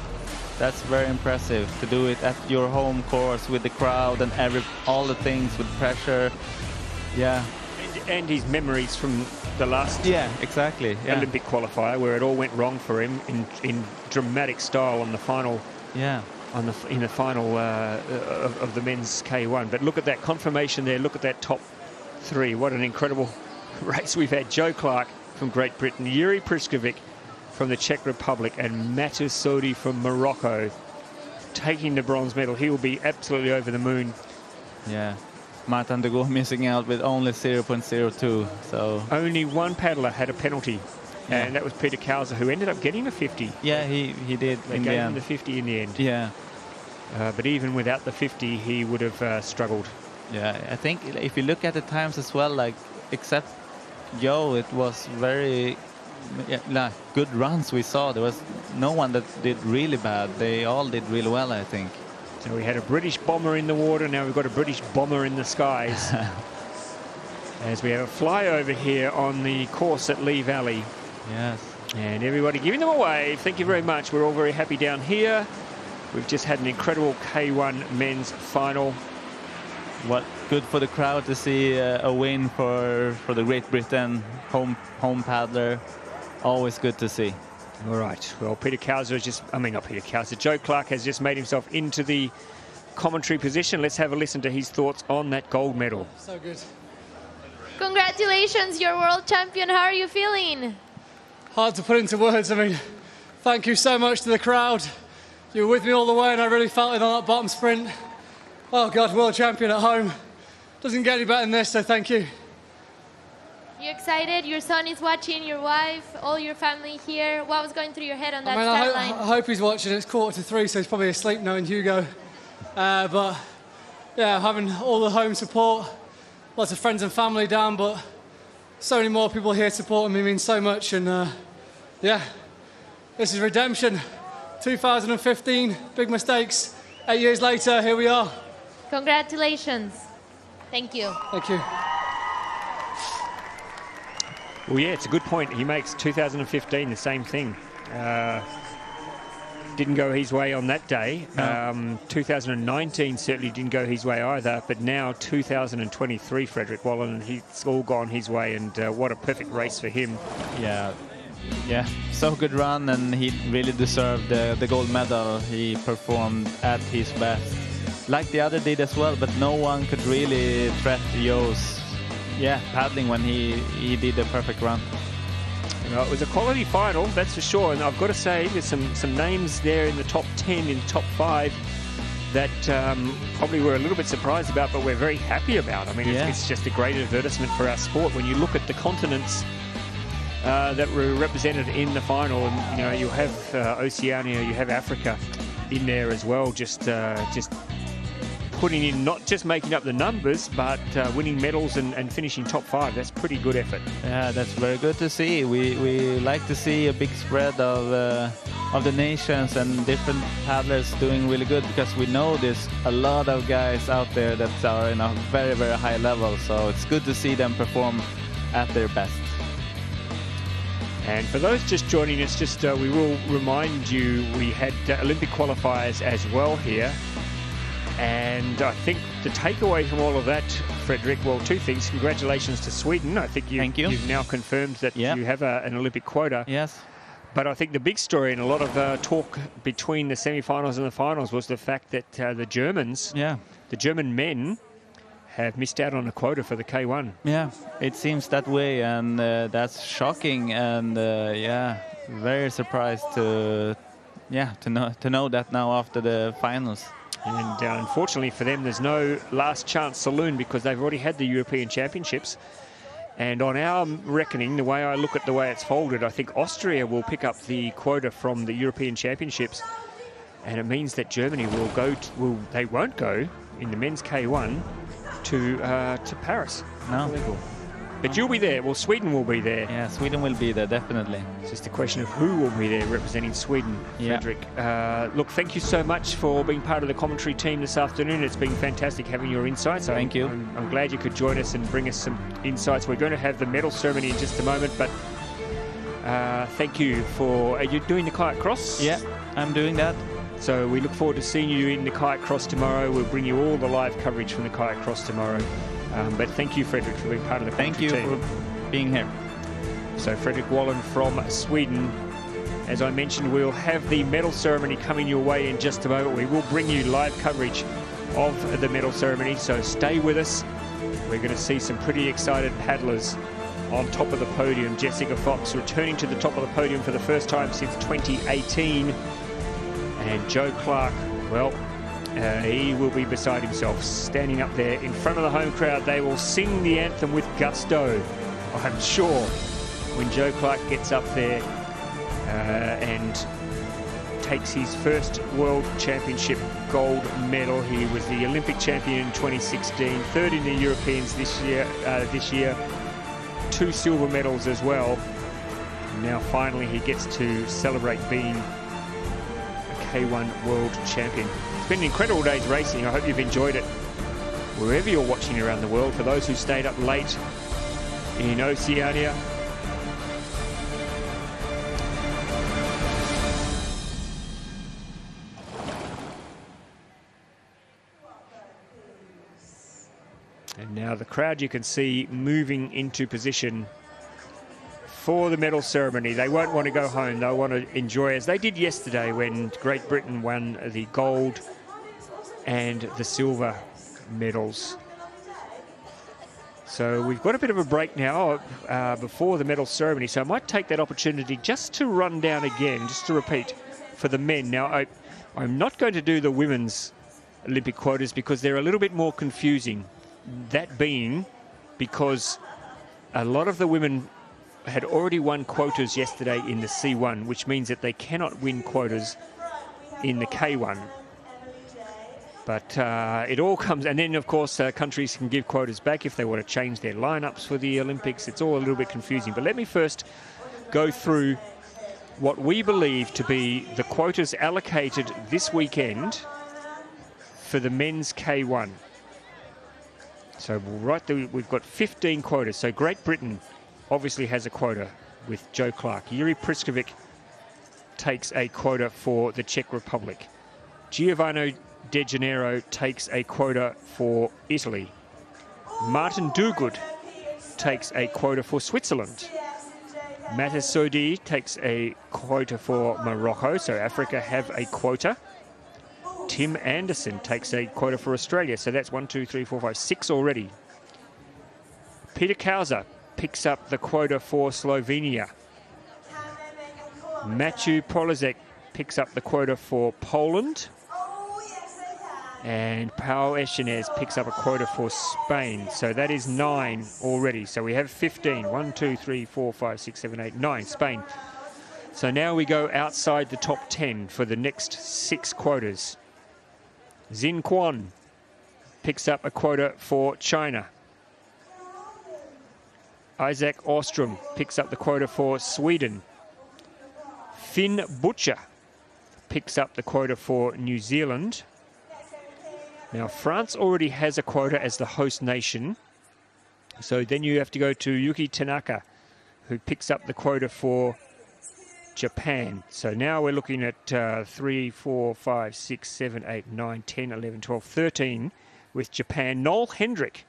that's very impressive to do it at your home course with the crowd and all the things with pressure. Yeah. And his memories from the last Olympic qualifier, where it all went wrong for him in dramatic style on the final. Yeah. In the final of the men's K1. But look at that confirmation there. Look at that top three. What an incredible race we've had. Joe Clark from Great Britain, Jiri Pristovic from the Czech Republic, and Matus Sodi from Morocco taking the bronze medal. He will be absolutely over the moon. Yeah. Martin de Gaulle missing out with only 0.02. So only one paddler had a penalty, and that was Peter Kauser, who ended up getting a 50. Yeah, he did. They gave him the 50 in the end. Yeah. But even without the 50, he would have struggled. Yeah, I think if you look at the times as well, like, except Joe, it was very good runs we saw. There was no one that did really bad. They all did really well, I think. So we had a British bomber in the water, now we've got a British bomber in the skies. As we have a flyover here on the course at Lee Valley. Yes. And everybody giving them a wave. Thank you very much. We're all very happy down here. We've just had an incredible K1 men's final. What good for the crowd to see a win for the Great Britain home paddler. Always good to see. All right. Well, Peter Kauser has just, not Peter Kauser, Joe Clark has just made himself into the commentary position. Let's have a listen to his thoughts on that gold medal. So good. Congratulations, you're world champion. How are you feeling? Hard to put into words. I mean, thank you so much to the crowd. You were with me all the way, and I really felt it on that bottom sprint. Oh God, world champion at home. Doesn't get any better than this, so thank you. You excited? Your son is watching, your wife, all your family here. What was going through your head on that start line? I hope he's watching. It's 2:45, so he's probably asleep knowing Hugo. But yeah, having all the home support, lots of friends and family down, but so many more people here supporting me means so much. And yeah, this is redemption. 2015, big mistakes. 8 years later, here we are. Congratulations. Thank you. Thank you. Well, yeah, it's a good point. He makes 2015 the same thing. Didn't go his way on that day. No. 2019 certainly didn't go his way either. But now 2023, Frederick Wallen, it's all gone his way. And what a perfect race for him. Yeah, so good run, and he really deserved the gold medal. He performed at his best, like the other did as well. But no one could really threat Joe's paddling when he did a perfect run. Well, it was a quality final, that's for sure. And I've got to say, there's some names there in the top 10, in the top 5 that probably we're a little bit surprised about, but we're very happy about. I mean, it's just a great advertisement for our sport. When you look at the continents that were represented in the final, and you know, you have Oceania, you have Africa in there as well, just putting in, not just making up the numbers, but winning medals and finishing top 5. That's pretty good effort. Yeah, that's very good to see. We like to see a big spread of the nations and different paddlers doing really good, because we know there's a lot of guys out there that are in a very, very high level. So it's good to see them perform at their best. And for those just joining us, we will remind you we had Olympic qualifiers as well here. And I think the takeaway from all of that, Frederick, well, two things. Congratulations to Sweden. I think you've now confirmed that you have an Olympic quota. Yes. But I think the big story and a lot of talk between the semi-finals and the finals was the fact that the German men have missed out on a quota for the K1. Yeah, it seems that way, and that's shocking, and very surprised to know that now after the finals. And unfortunately for them, there's no last chance saloon, because they've already had the European Championships. And on our reckoning, the way I look at the way it's folded, I think Austria will pick up the quota from the European Championships. And it means that Germany they won't go in the men's K1 to Paris. No. But you'll be there. Well, Sweden will be there. Yeah, Sweden will be there, definitely. It's just a question of who will be there representing Sweden, Frederick. Look, thank you so much for being part of the commentary team this afternoon. It's been fantastic having your insights. Thank you. I'm glad you could join us and bring us some insights. We're going to have the medal ceremony in just a moment, but thank you for... Are you doing the kayak cross? Yeah, I'm doing that. So we look forward to seeing you in the kayak cross tomorrow. We'll bring you all the live coverage from the kayak cross tomorrow. But thank you, Frederick, for being part of the commentary team. Thank you for being here. So Frederick Wallen from Sweden. As I mentioned, we'll have the medal ceremony coming your way in just a moment. We will bring you live coverage of the medal ceremony, so stay with us. We're going to see some pretty excited paddlers on top of the podium. Jessica Fox returning to the top of the podium for the first time since 2018. And Joe Clark, well, he will be beside himself, standing up there in front of the home crowd. They will sing the anthem with gusto, I'm sure, when Joe Clark gets up there and takes his first World Championship gold medal. He was the Olympic champion in 2016, third in the Europeans this year, 2 silver medals as well. Now finally he gets to celebrate being a K1 World Champion. It's been an incredible day's racing. I hope you've enjoyed it wherever you're watching around the world. For those who stayed up late in Oceania, And now the crowd, you can see, moving into position for the medal ceremony. They won't want to go home. They'll want to enjoy, as they did yesterday when Great Britain won the gold and the silver medals. So we've got a bit of a break now before the medal ceremony. So I might take that opportunity just to run down again, just to repeat for the men. Now, I'm not going to do the women's Olympic quotas because they're a little bit more confusing. That being because a lot of the women had already won quotas yesterday in the C1, which means that they cannot win quotas in the K1. But it all comes, and then of course countries can give quotas back if they want to change their lineups for the Olympics. It's all a little bit confusing. But let me first go through what we believe to be the quotas allocated this weekend for the men's K1. So right there, we've got 15 quotas. So Great Britain obviously has a quota with Joe Clark. Yuri Priskovic takes a quota for the Czech Republic. Giovanni De Janeiro takes a quota for Italy. Martin Duguid takes a quota for Switzerland. Matas Sodi takes a quota for Morocco, so Africa have a quota. Tim Anderson takes a quota for Australia, so that's 1, 2, 3, 4, 5, 6 already. Peter Kauser picks up the quota for Slovenia. Matthew Polizek picks up the quota for Poland. And Pau Echenez picks up a quota for Spain. So that is 9 already. So we have 15. 1, 2, 3, 4, 5, 6, 7, 8, 9. Spain. So now we go outside the top 10 for the next 6 quotas. Xin Quan picks up a quota for China. Isaac Ostrom picks up the quota for Sweden. Finn Butcher picks up the quota for New Zealand. Now, France already has a quota as the host nation. So then you have to go to Yuki Tanaka, who picks up the quota for Japan. So now we're looking at 3, 4, 5, 6, 7, 8, 9, 10, 11, 12, 13 with Japan. Noel Hendrick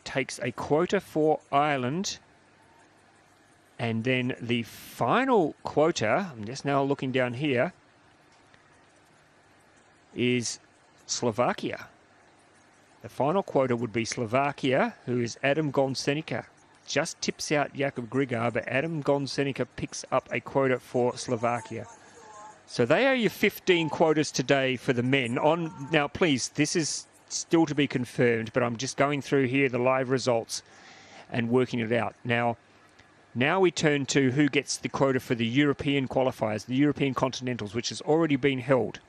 takes a quota for Ireland. And then the final quota, I'm just now looking down here, is Slovakia. The final quota would be Slovakia, who is Adam Gonsenica. Just tips out Jakub Grigar, but Adam Gonsenica picks up a quota for Slovakia. So they are your 15 quotas today for the men. Now, please, this is still to be confirmed, but I'm just going through here the live results and working it out. Now we turn to who gets the quota for the European qualifiers, the European Continentals, which has already been held.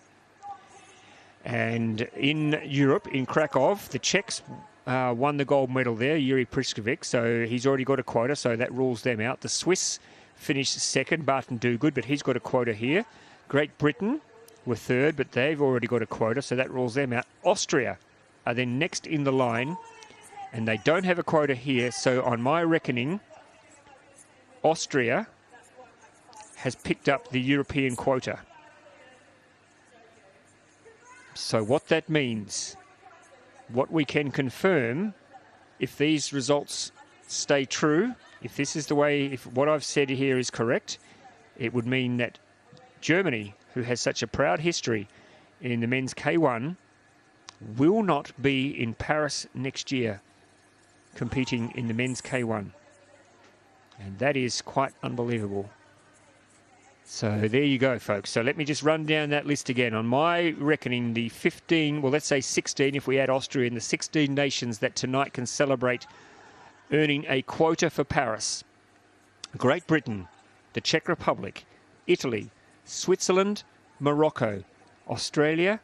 And in Europe, in Krakow, the Czechs won the gold medal there, Yuri Priskovic, so he's already got a quota, so that rules them out. The Swiss finished second, Martin Duguid, but he's got a quota here. Great Britain were third, but they've already got a quota, so that rules them out. Austria are then next in the line, and they don't have a quota here, so on my reckoning, Austria has picked up the European quota. So what that means, what we can confirm, if these results stay true, if this is the way, if what I've said here is correct, it would mean that Germany, who has such a proud history in the men's K1, will not be in Paris next year competing in the men's K1. And that is quite unbelievable. So there you go, folks. So let me just run down that list again. On my reckoning, the 15, well, let's say 16 if we add Austria in, the 16 nations that tonight can celebrate earning a quota for Paris. Great Britain, the Czech Republic, Italy, Switzerland, Morocco, Australia,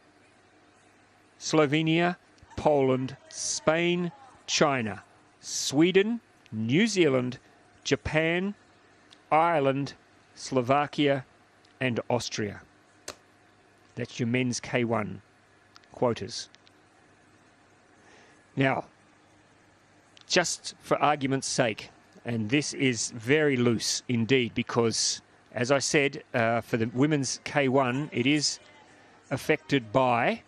Slovenia, Poland, Spain, China, Sweden, New Zealand, Japan, Ireland, Slovakia and Austria. That's your men's K1 quotas. Now, just for argument's sake, and this is very loose indeed because, as I said, for the women's K1, it is affected by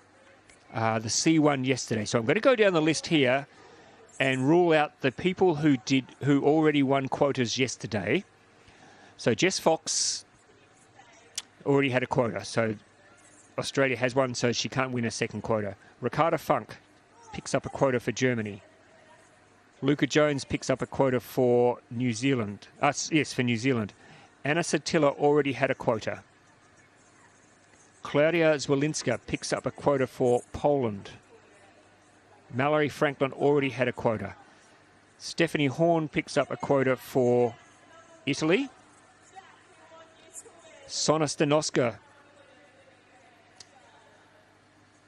the C1 yesterday. So I'm going to go down the list here and rule out the people who already won quotas yesterday. So Jess Fox already had a quota, so Australia has one, so she can't win a second quota. Ricarda Funk picks up a quota for Germany. Luca Jones picks up a quota for New Zealand. Yes, for New Zealand. Anna Satilla already had a quota. Claudia Zwolinska picks up a quota for Poland. Mallory Franklin already had a quota. Stephanie Horn picks up a quota for Italy. Sona Stanoska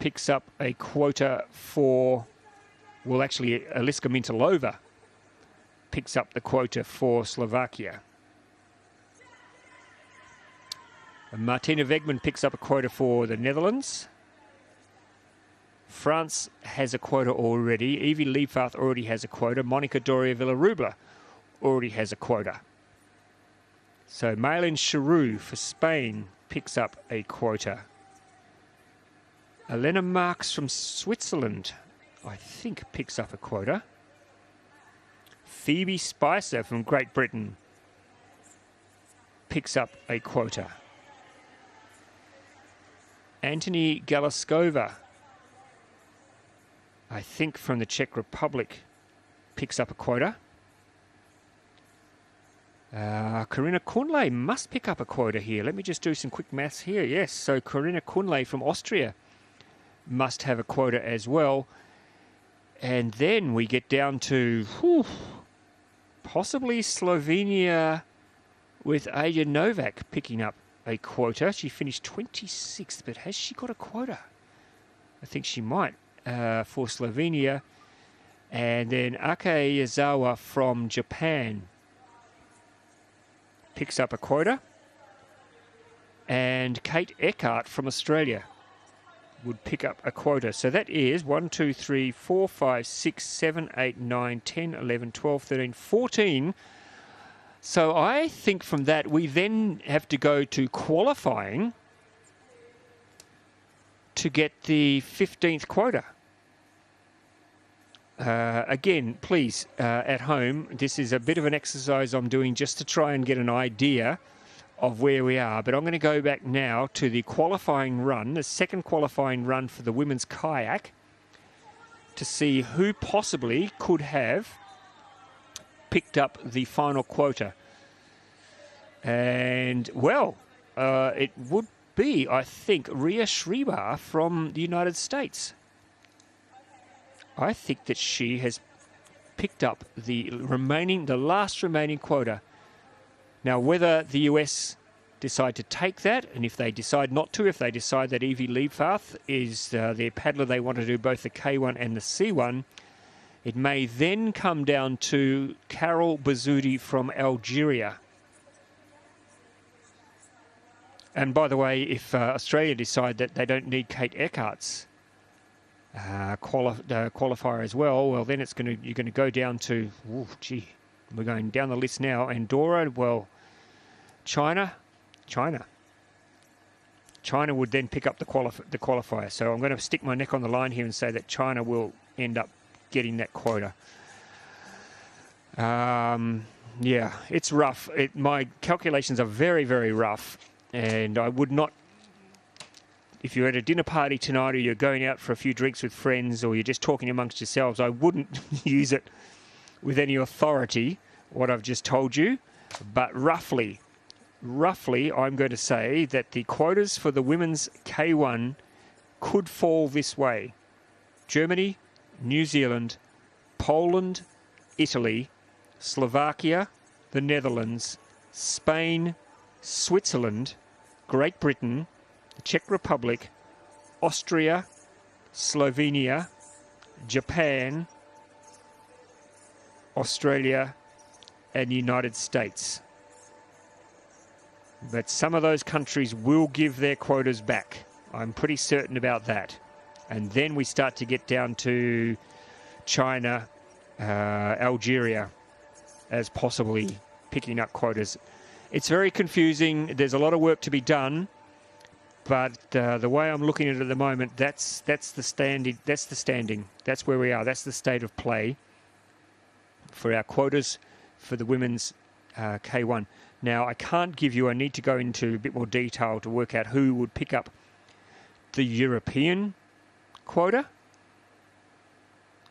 picks up a quota for, well, actually, Aliska Mintalova picks up the quota for Slovakia. And Martina Wegman picks up a quota for the Netherlands. France has a quota already. Evie Liefvaart already has a quota. Monica Doria Villarubla already has a quota. So Maylin Charoux for Spain picks up a quota. Elena Marks from Switzerland, I think, picks up a quota. Phoebe Spicer from Great Britain picks up a quota. Anthony Galaskova, I think from the Czech Republic, picks up a quota. Corinna Kunle must pick up a quota here. Let me just do some quick maths here. Yes, so Corinna Kunle from Austria must have a quota as well. And then we get down to possibly Slovenia with Aja Novak picking up a quota. She finished 26th, but has she got a quota? I think she might for Slovenia. And then Ake Yazawa from Japan picks up a quota. And Kate Eckhart from Australia would pick up a quota. So that is 1, 2, 3, 4, 5, 6, 7, 8, 9, 10, 11, 12, 13, 14. So I think from that we then have to go to qualifying to get the 15th quota. Again, please, at home, this is a bit of an exercise I'm doing just to try and get an idea of where we are. But I'm going to go back now to the qualifying run, the second qualifying run for the women's kayak, to see who possibly could have picked up the final quota. And, well, it would be, I think, Ria Shribar from the United States. I think that she has picked up the last remaining quota. Now, whether the US decide to take that, and if they decide not to, if they decide that Evie Liefvaart is their paddler, they want to do both the K1 and the C1, it may then come down to Carol Bazoudi from Algeria. And by the way, if Australia decide that they don't need Kate Eckhart's qualifier as well, well, then you're going to go down to, we're going down the list now. Andorra, well, China would then pick up the qualifier. So I'm going to stick my neck on the line here and say that China will end up getting that quota. Yeah, it's rough. My calculations are very, very rough, and I would not, if you're at a dinner party tonight or you're going out for a few drinks with friends or you're just talking amongst yourselves, I wouldn't use it with any authority, what I've just told you. But roughly, I'm going to say that the quotas for the women's K1 could fall this way. Germany, New Zealand, Poland, Italy, Slovakia, the Netherlands, Spain, Switzerland, Great Britain, the Czech Republic, Austria, Slovenia, Japan, Australia, and the United States. But some of those countries will give their quotas back. I'm pretty certain about that. And then we start to get down to China, Algeria, as possibly picking up quotas. It's very confusing. There's a lot of work to be done. But the way I'm looking at it at the moment, that's the standing. That's the standing. That's where we are. That's the state of play for our quotas for the women's K1. Now, I can't give you. I need to go into a bit more detail to work out who would pick up the European quota.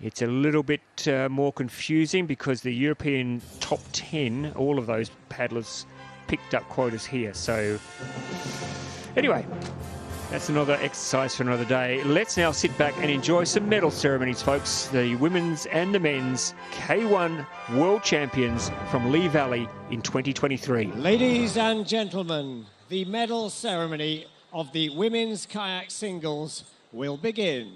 It's a little bit more confusing because the European top 10, all of those paddlers picked up quotas here. So anyway, that's another exercise for another day. Let's now sit back and enjoy some medal ceremonies, folks. The women's and the men's K1 World Champions from Lee Valley in 2023. Ladies and gentlemen, the medal ceremony of the women's kayak singles will begin.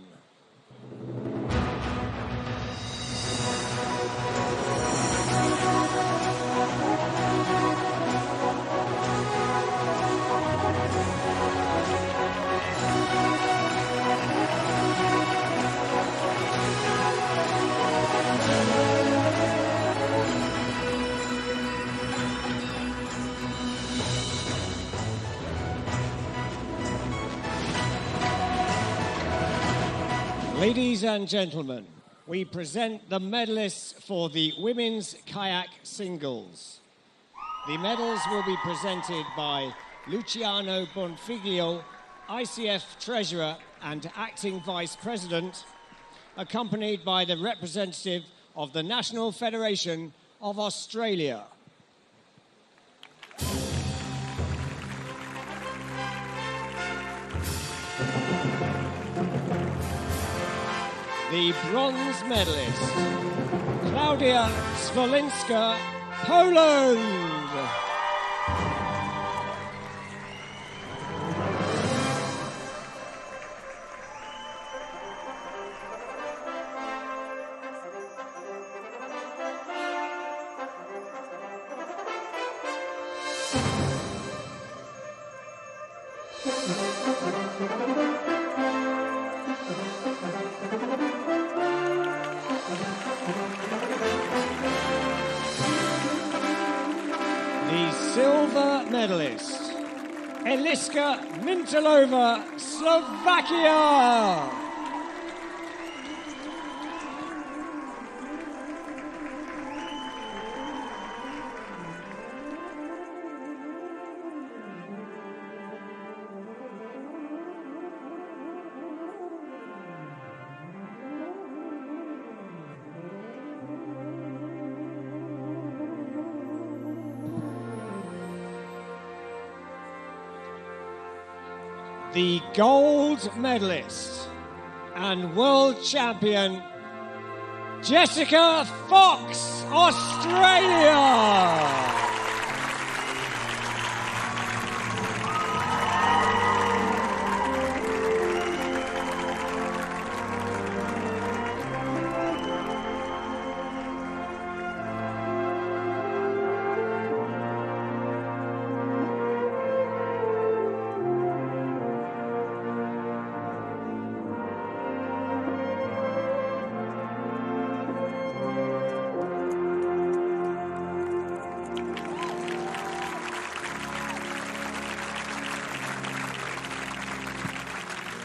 Ladies and gentlemen, we present the medalists for the women's kayak singles. The medals will be presented by Luciano Bonfiglio, ICF Treasurer and Acting Vice President, accompanied by the representative of the National Federation of Australia. The bronze medalist, Klaudia Swolinska, Poland. Silver medalist, Eliska Mintalova, Slovakia. The gold medalist and world champion, Jessica Fox, Australia.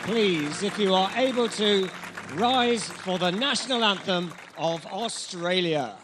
Please, if you are able to, rise for the national anthem of Australia.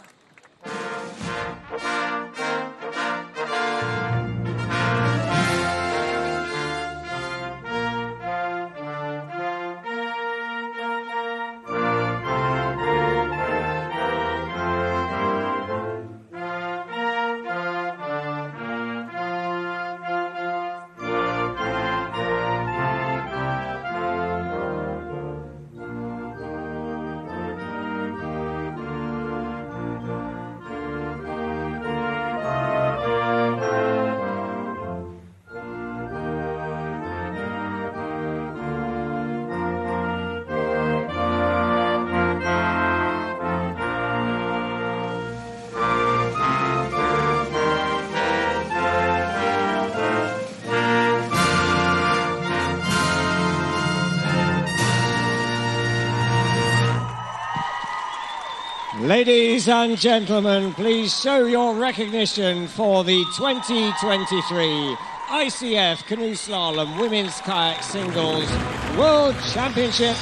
Ladies and gentlemen, please show your recognition for the 2023 ICF Canoe Slalom Women's Kayak Singles World Championship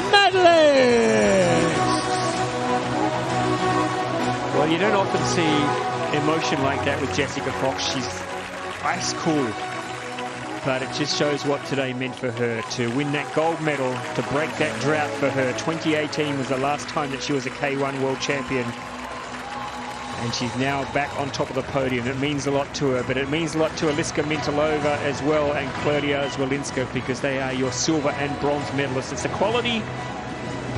medalists. Well, you don't often see emotion like that with Jessica Fox. She's ice cool. But it just shows what today meant for her to win that gold medal, to break that drought for her. 2018 was the last time that she was a K1 world champion. And she's now back on top of the podium. It means a lot to her, but it means a lot to Eliska Mintalova as well and Claudia Zwolinska, because they are your silver and bronze medalists. It's a quality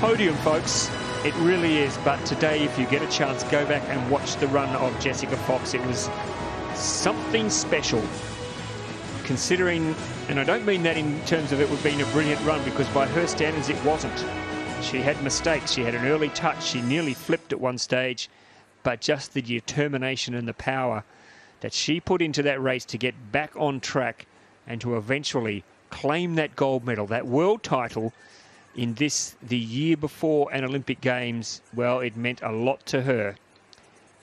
podium, folks. It really is. But today, if you get a chance, go back and watch the run of Jessica Fox. It was something special. Considering, and I don't mean that in terms of it would being a brilliant run, because by her standards it wasn't. She had mistakes. She had an early touch. She nearly flipped at one stage. But just the determination and the power that she put into that race to get back on track and to eventually claim that gold medal, that world title in this, the year before an Olympic Games, well, it meant a lot to her.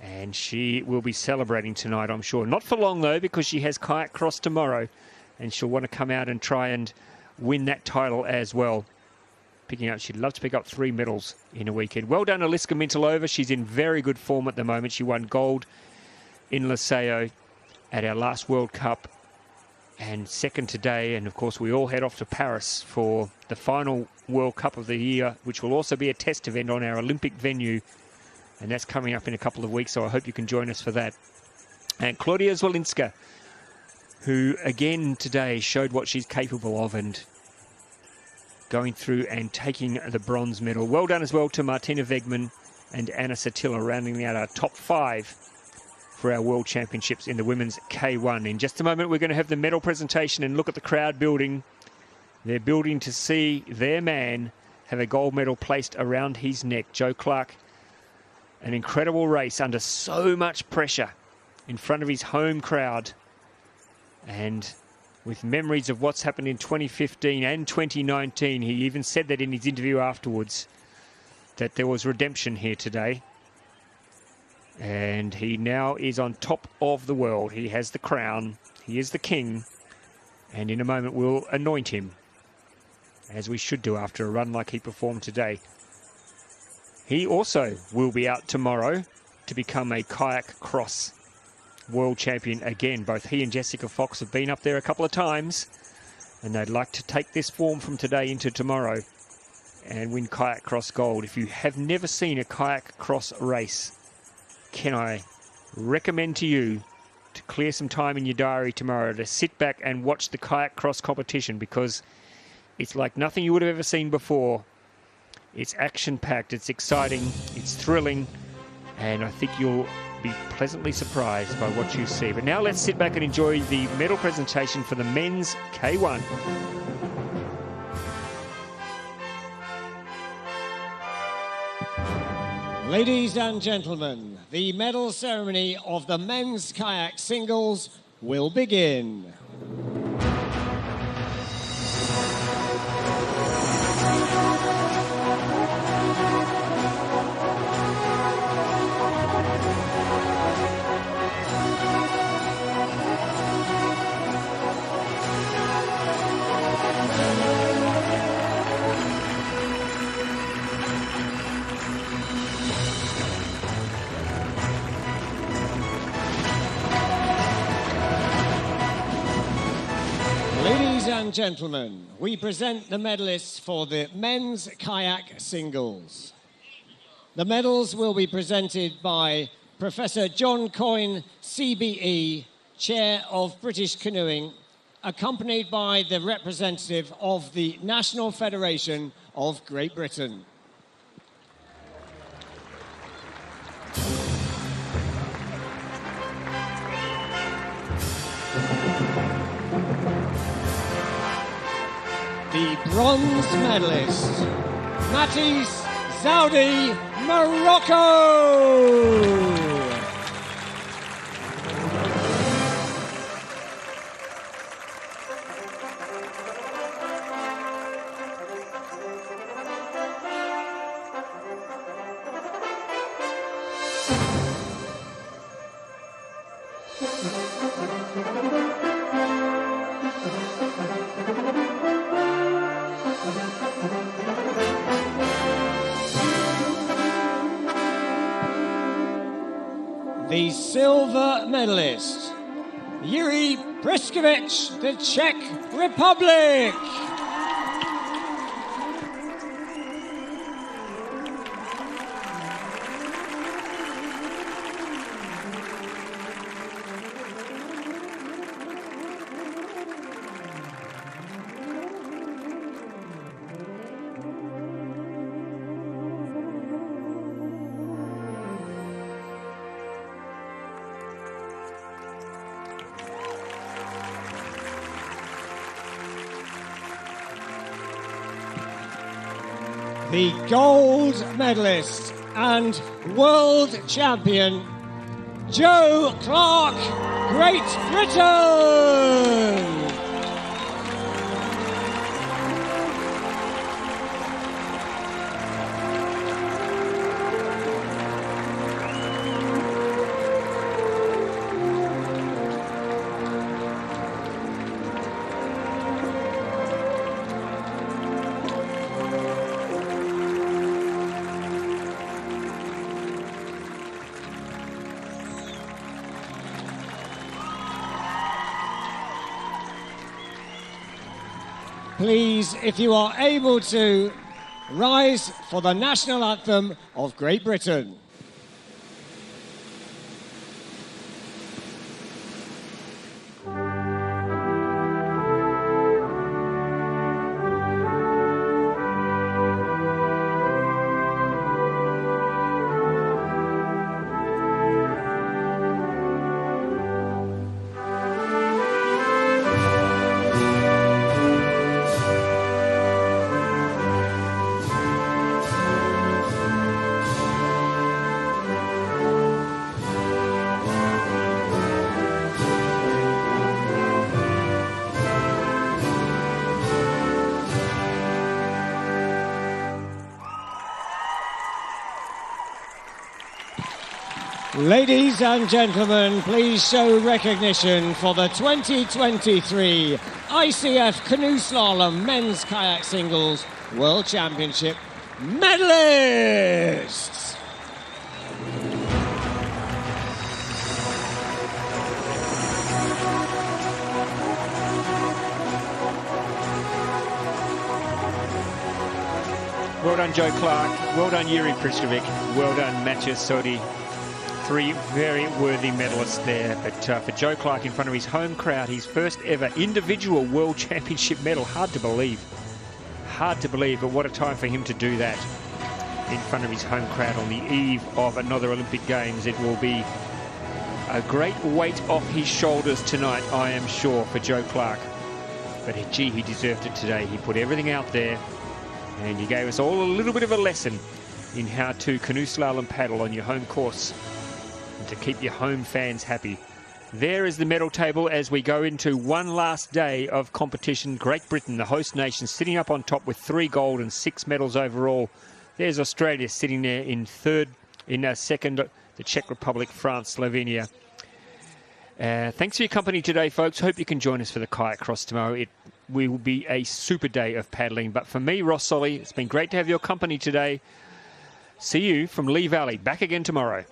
And she will be celebrating tonight, I'm sure. Not for long, though, because she has kayak cross tomorrow. And she'll want to come out and try and win that title as well. She'd love to pick up 3 medals in a weekend. Well done, Eliska Mintalova. She's in very good form at the moment. She won gold in Liceo at our last World Cup. And second today. And, of course, we all head off to Paris for the final World Cup of the year, which will also be a test event on our Olympic venue. And that's coming up in a couple of weeks, so I hope you can join us for that. And Claudia Zwolinska, who again today showed what she's capable of and going through and taking the bronze medal. Well done as well to Martina Wegman and Anna Satilla, rounding out our top 5 for our World Championships in the women's K1. In just a moment, we're going to have the medal presentation and look at the crowd building. They're building to see their man have a gold medal placed around his neck. Joe Clark. An incredible race under so much pressure in front of his home crowd. And with memories of what's happened in 2015 and 2019, he even said that in his interview afterwards, that there was redemption here today. And he now is on top of the world. He has the crown. He is the king. And in a moment, we'll anoint him, as we should do after a run like he performed today. He also will be out tomorrow to become a kayak cross world champion again. Both he and Jessica Fox have been up there a couple of times, and they'd like to take this form from today into tomorrow and win kayak cross gold. If you have never seen a kayak cross race, can I recommend to you to clear some time in your diary tomorrow to sit back and watch the kayak cross competition, because it's like nothing you would have ever seen before. It's action-packed, it's exciting, it's thrilling, and I think you'll be pleasantly surprised by what you see. But now let's sit back and enjoy the medal presentation for the men's K1. Ladies and gentlemen, the medal ceremony of the men's kayak singles will begin. Ladies and gentlemen, we present the medalists for the men's kayak singles. The medals will be presented by Professor John Coyne, CBE, Chair of British Canoeing, accompanied by the representative of the National Federation of Great Britain. The bronze medalist, Matis Zaudi, Morocco. the silver medalist, Yuri Priskovich, the Czech Republic. The gold medalist and world champion, Joe Clark, Great Britain. Please, if you are able to, rise for the national anthem of Great Britain. Ladies and gentlemen, please show recognition for the 2023 ICF Canoe Slalom Men's Kayak Singles World Championship medalists. Well done, Joe Clark. Well done, Yuri Priskovich. Well done, Maciej Sodi. Three very worthy medalists there, but for Joe Clark in front of his home crowd, his first ever individual World Championship medal. Hard to believe, but what a time for him to do that in front of his home crowd on the eve of another Olympic Games. It will be a great weight off his shoulders tonight, I am sure, for Joe Clark. But gee, he deserved it today. He put everything out there, and he gave us all a little bit of a lesson in how to canoe slalom paddle on your home course, and to keep your home fans happy. There is the medal table as we go into one last day of competition. Great Britain, the host nation, sitting up on top with 3 gold and 6 medals overall. There's Australia sitting there in third, in second, the Czech Republic, France, Slovenia. Thanks for your company today, folks. Hope you can join us for the kayak cross tomorrow. It will be a super day of paddling. But for me, Ross Solly, it's been great to have your company today. See you from Lee Valley. Back again tomorrow.